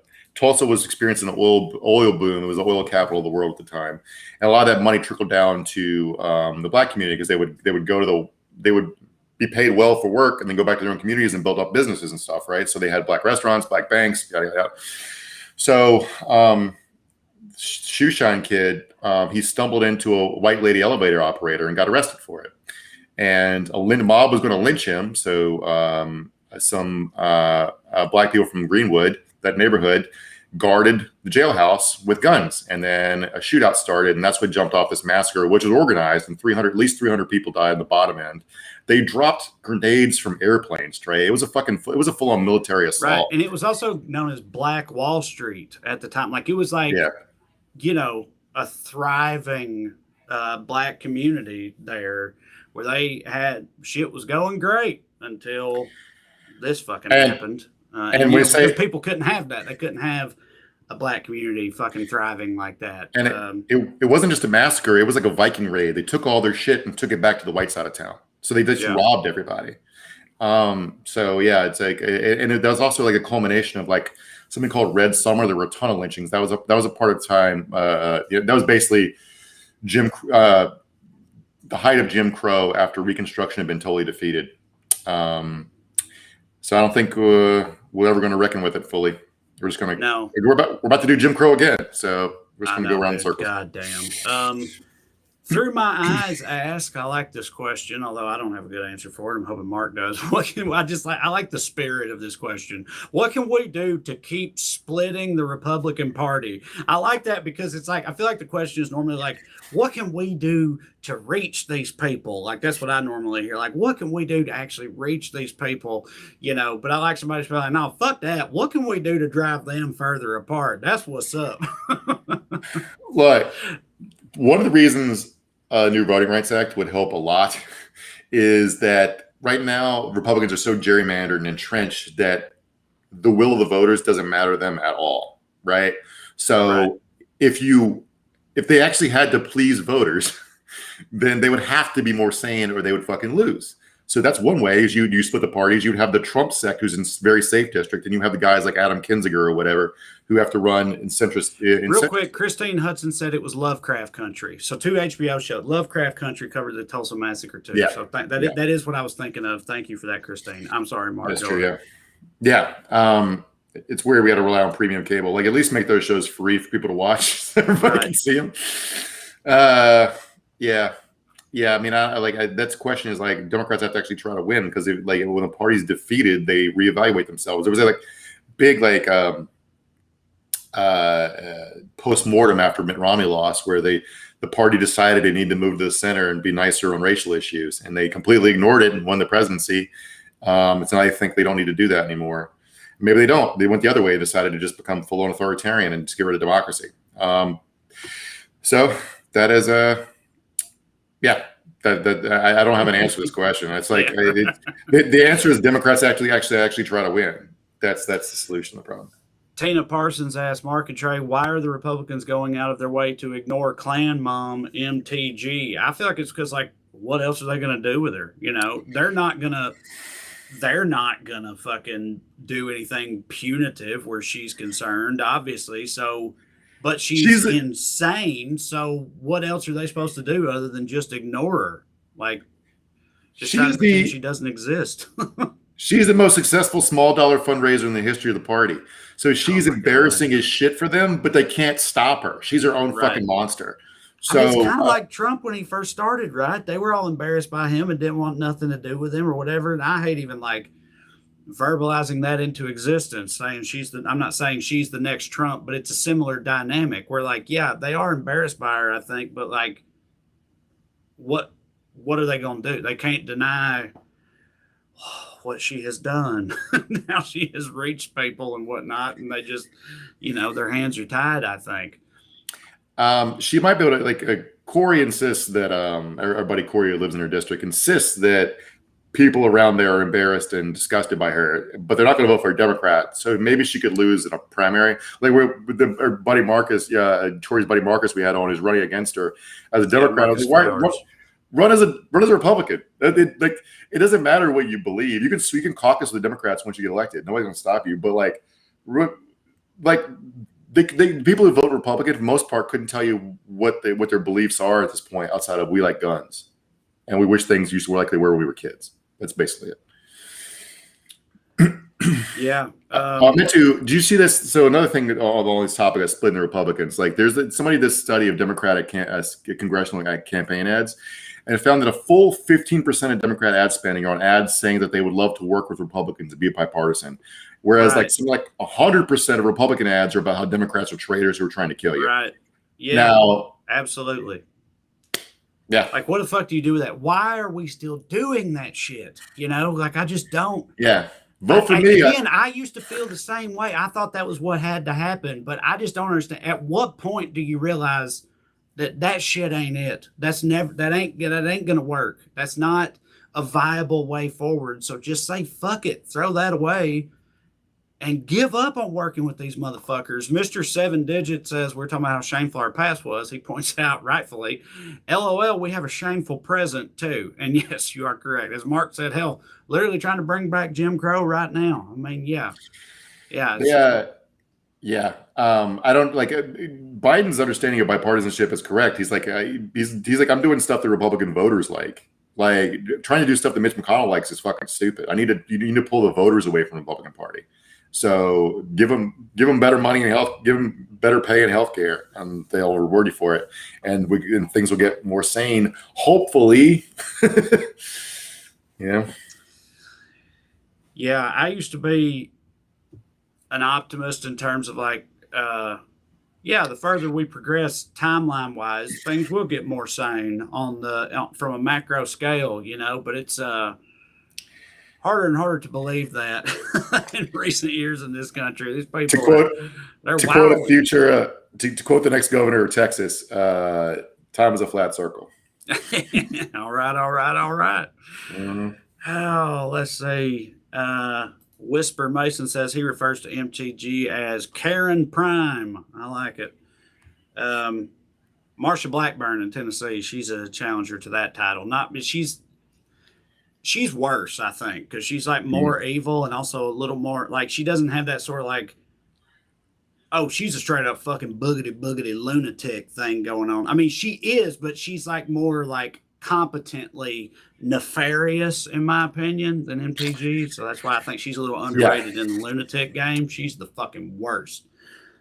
was experiencing an oil boom. It was the oil capital of the world at the time, and a lot of that money trickled down to the Black community because they would be paid well for work and then go back to their own communities and build up businesses and stuff, right? So they had Black restaurants, Black banks, yada yada. So Shoeshine Kid, he stumbled into a white lady elevator operator and got arrested for it, and a mob was going to lynch him. So some Black people from Greenwood, that neighborhood, guarded the jailhouse with guns, and then a shootout started, and that's what jumped off this massacre, which was organized, and at least 300 people died in the bottom end. They dropped grenades from airplanes, Trae. It was a full-on military assault. Right, and it was also known as Black Wall Street at the time. Like it was like, a thriving Black community there where they had shit was going great until this fucking happened. And because people couldn't have that. They couldn't have a Black community fucking thriving like that. And it wasn't just a massacre. It was like a Viking raid. They took all their shit and took it back to the white side of town. So they just robbed everybody. So yeah, it's like, and it was also like a culmination of like something called Red Summer. There were a ton of lynchings. That was a part of time. That was basically the height of Jim Crow after Reconstruction had been totally defeated. So I don't think we're ever going to reckon with it fully. We're just going to. No. We're about to do Jim Crow again. So we're just going to go around in circles. God damn. Through my eyes ask, I like this question, although I don't have a good answer for it. I'm hoping Mark does. I like the spirit of this question. What can we do to keep splitting the Republican Party? I like that because it's like, I feel like the question is normally like, what can we do to reach these people? Like, that's what I normally hear. Like, what can we do to actually reach these people? But I like somebody to be like, no, fuck that. What can we do to drive them further apart? That's what's up. Look, one of the reasons a new Voting Rights Act would help a lot is that right now Republicans are so gerrymandered and entrenched that the will of the voters doesn't matter to them at all, right? So if they actually had to please voters, then they would have to be more sane or they would fucking lose. So that's one way is you split the parties. You'd have the Trump sect who's in very safe district, and you have the guys like Adam Kinzinger or whatever who have to run in centrist. Real quick, Christine Hudson said it was Lovecraft Country. So 2 HBO shows. Lovecraft Country covered the Tulsa Massacre too. Yeah. So that is what I was thinking of. Thank you for that, Christine. I'm sorry, Mark. That's true. Yeah. it's weird we had to rely on premium cable. Like, at least make those shows free for people to watch so everybody can see them. Yeah. I mean, that's the question is, like, Democrats have to actually try to win, because like when the party's defeated, they reevaluate themselves. There was like big post-mortem after Mitt Romney lost, where the party decided they need to move to the center and be nicer on racial issues, and they completely ignored it and won the presidency. So I think they don't need to do that anymore. Maybe they don't. They went the other way and decided to just become full-on authoritarian and just get rid of democracy. So that is I don't have an answer to this question. It's like the answer is Democrats actually try to win. That's the solution to the problem. Tina Parsons asked Mark and Trae, why are the Republicans going out of their way to ignore Klan mom MTG? I feel like it's because, like, what else are they going to do with her? You know, they're not gonna fucking do anything punitive where she's concerned, obviously. So, but she's insane. So what else are they supposed to do other than just ignore her? Like, just try to pretend she doesn't exist. She's the most successful small dollar fundraiser in the history of the party. So she's embarrassing as shit for them, but they can't stop her. She's her own fucking monster. So I mean, it's kind of like Trump when he first started, right? They were all embarrassed by him and didn't want nothing to do with him or whatever. And I hate even like verbalizing that into existence, saying I'm not saying she's the next Trump, but it's a similar dynamic where, like, yeah, they are embarrassed by her, I think, but like, what are they going to do? They can't deny what she has done. Now she has reached people and whatnot, and they just, their hands are tied, I think. She might be able to, like, Corey insists that our buddy Corey, who lives in her district, insists that people around there are embarrassed and disgusted by her, but they're not going to vote for a Democrat. So maybe she could lose in a primary. Like, our buddy Marcus, Tori's buddy Marcus, we had on, is running against her as a Democrat. I was like, run as a Republican. It doesn't matter what you believe. You can caucus with the Democrats once you get elected. Nobody's going to stop you. But the people who vote Republican, for the most part, couldn't tell you what their beliefs are at this point, outside of, we like guns and we wish things used to be like they were when we were kids. That's basically it. Yeah. Do you see this? So another thing on all this topic of splitting the Republicans, like, there's somebody did this study of Democratic congressional campaign ads, and it found that a full 15% of Democrat ad spending are on ads saying that they would love to work with Republicans and be bipartisan. Whereas something like 100% of Republican ads are about how Democrats are traitors who are trying to kill you. Right. Yeah. Now, absolutely. Yeah. Like, what the fuck do you do with that? Why are we still doing that shit? Like, I just don't. Yeah. Vote for me. Again, I used to feel the same way. I thought that was what had to happen, but I just don't understand. At what point do you realize that shit ain't it? That ain't gonna work. That's not a viable way forward. So just say fuck it, throw that away, and give up on working with these motherfuckers. Mr. 7 Digit says, we're talking about how shameful our past was. He points out, rightfully, LOL, we have a shameful present too. And yes, you are correct. As Mark said, hell, literally trying to bring back Jim Crow right now. I mean, yeah. I don't like Biden's understanding of bipartisanship is correct. He's like, he's like, I'm doing stuff that Republican voters like trying to do stuff that Mitch McConnell likes is fucking stupid. You need to pull the voters away from the Republican Party. So give them better money and health, give them better pay and health care, and they'll reward you for it. And things will get more sane, hopefully. Yeah. Yeah, I used to be an optimist in terms of like, the further we progress timeline wise, things will get more sane from a macro scale, but it's harder and harder to believe that in recent years in this country. These people to quote the next governor of Texas, time is a flat circle. All right. Mm-hmm. Oh, let's see. Whisper Mason says he refers to MTG as Karen Prime. I like it. Marsha Blackburn in Tennessee, she's a challenger to that title. She's worse, I think, because she's like more evil and also a little more like, she doesn't have that sort of like, oh, she's a straight up fucking boogity lunatic thing going on. I mean, she is, but she's like more like competently nefarious, in my opinion, than MTG. So that's why I think she's a little underrated in the lunatic game. She's the fucking worst.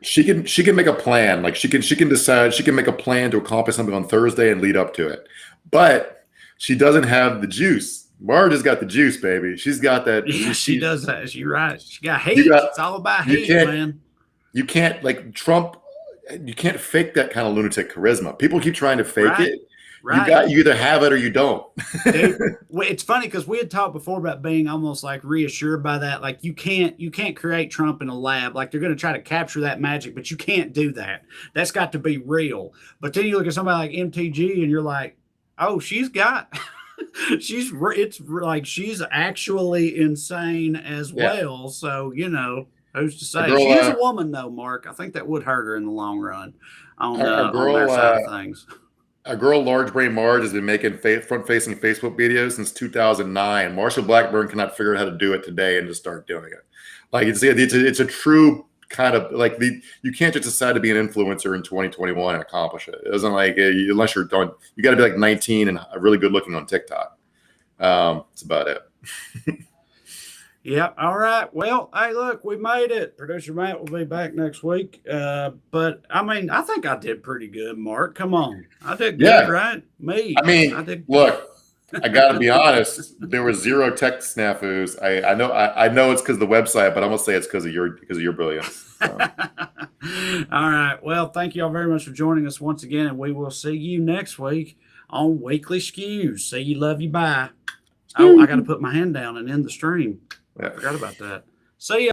She can make a plan. Like she can decide, she can make a plan to accomplish something on Thursday and lead up to it. But she doesn't have the juice. Marge got the juice, baby. She's got that. Yeah, she does that. You're right. She got hate. It's all about hate, man. You can't, like Trump, you can't fake that kind of lunatic charisma. People keep trying to fake it. Right. You either have it or you don't. Dude, it's funny because we had talked before about being almost like reassured by that. Like you can't create Trump in a lab. Like they're going to try to capture that magic, but you can't do that. That's got to be real. But then you look at somebody like MTG and you're like, oh, she's she's actually insane as well. So, you know, who's to say? She is a woman though, Mark. I think that would hurt her in the long run on their side of things. A girl, Large Brain Marge, has been making front-facing Facebook videos since 2009. Marsha Blackburn cannot figure out how to do it today and just start doing it. Like it's a true kind of like you can't just decide to be an influencer in 2021 and accomplish it. It doesn't like unless you're done. You got to be like 19 and really good looking on TikTok. That's about it. Yeah. All right. Well, hey, look, we made it. Producer Matt will be back next week. But I mean, I think I did pretty good, Mark. Come on. I did good, right? Me. I mean, look, I got to be honest. There were 0 tech snafus. I know it's because of the website, but I'm gonna say it's because of your brilliance. So. All right. Well, thank you all very much for joining us once again, and we will see you next week on Weekly Skews. See you, love you, bye. Oh, I got to put my hand down and end the stream. I forgot about that. See ya.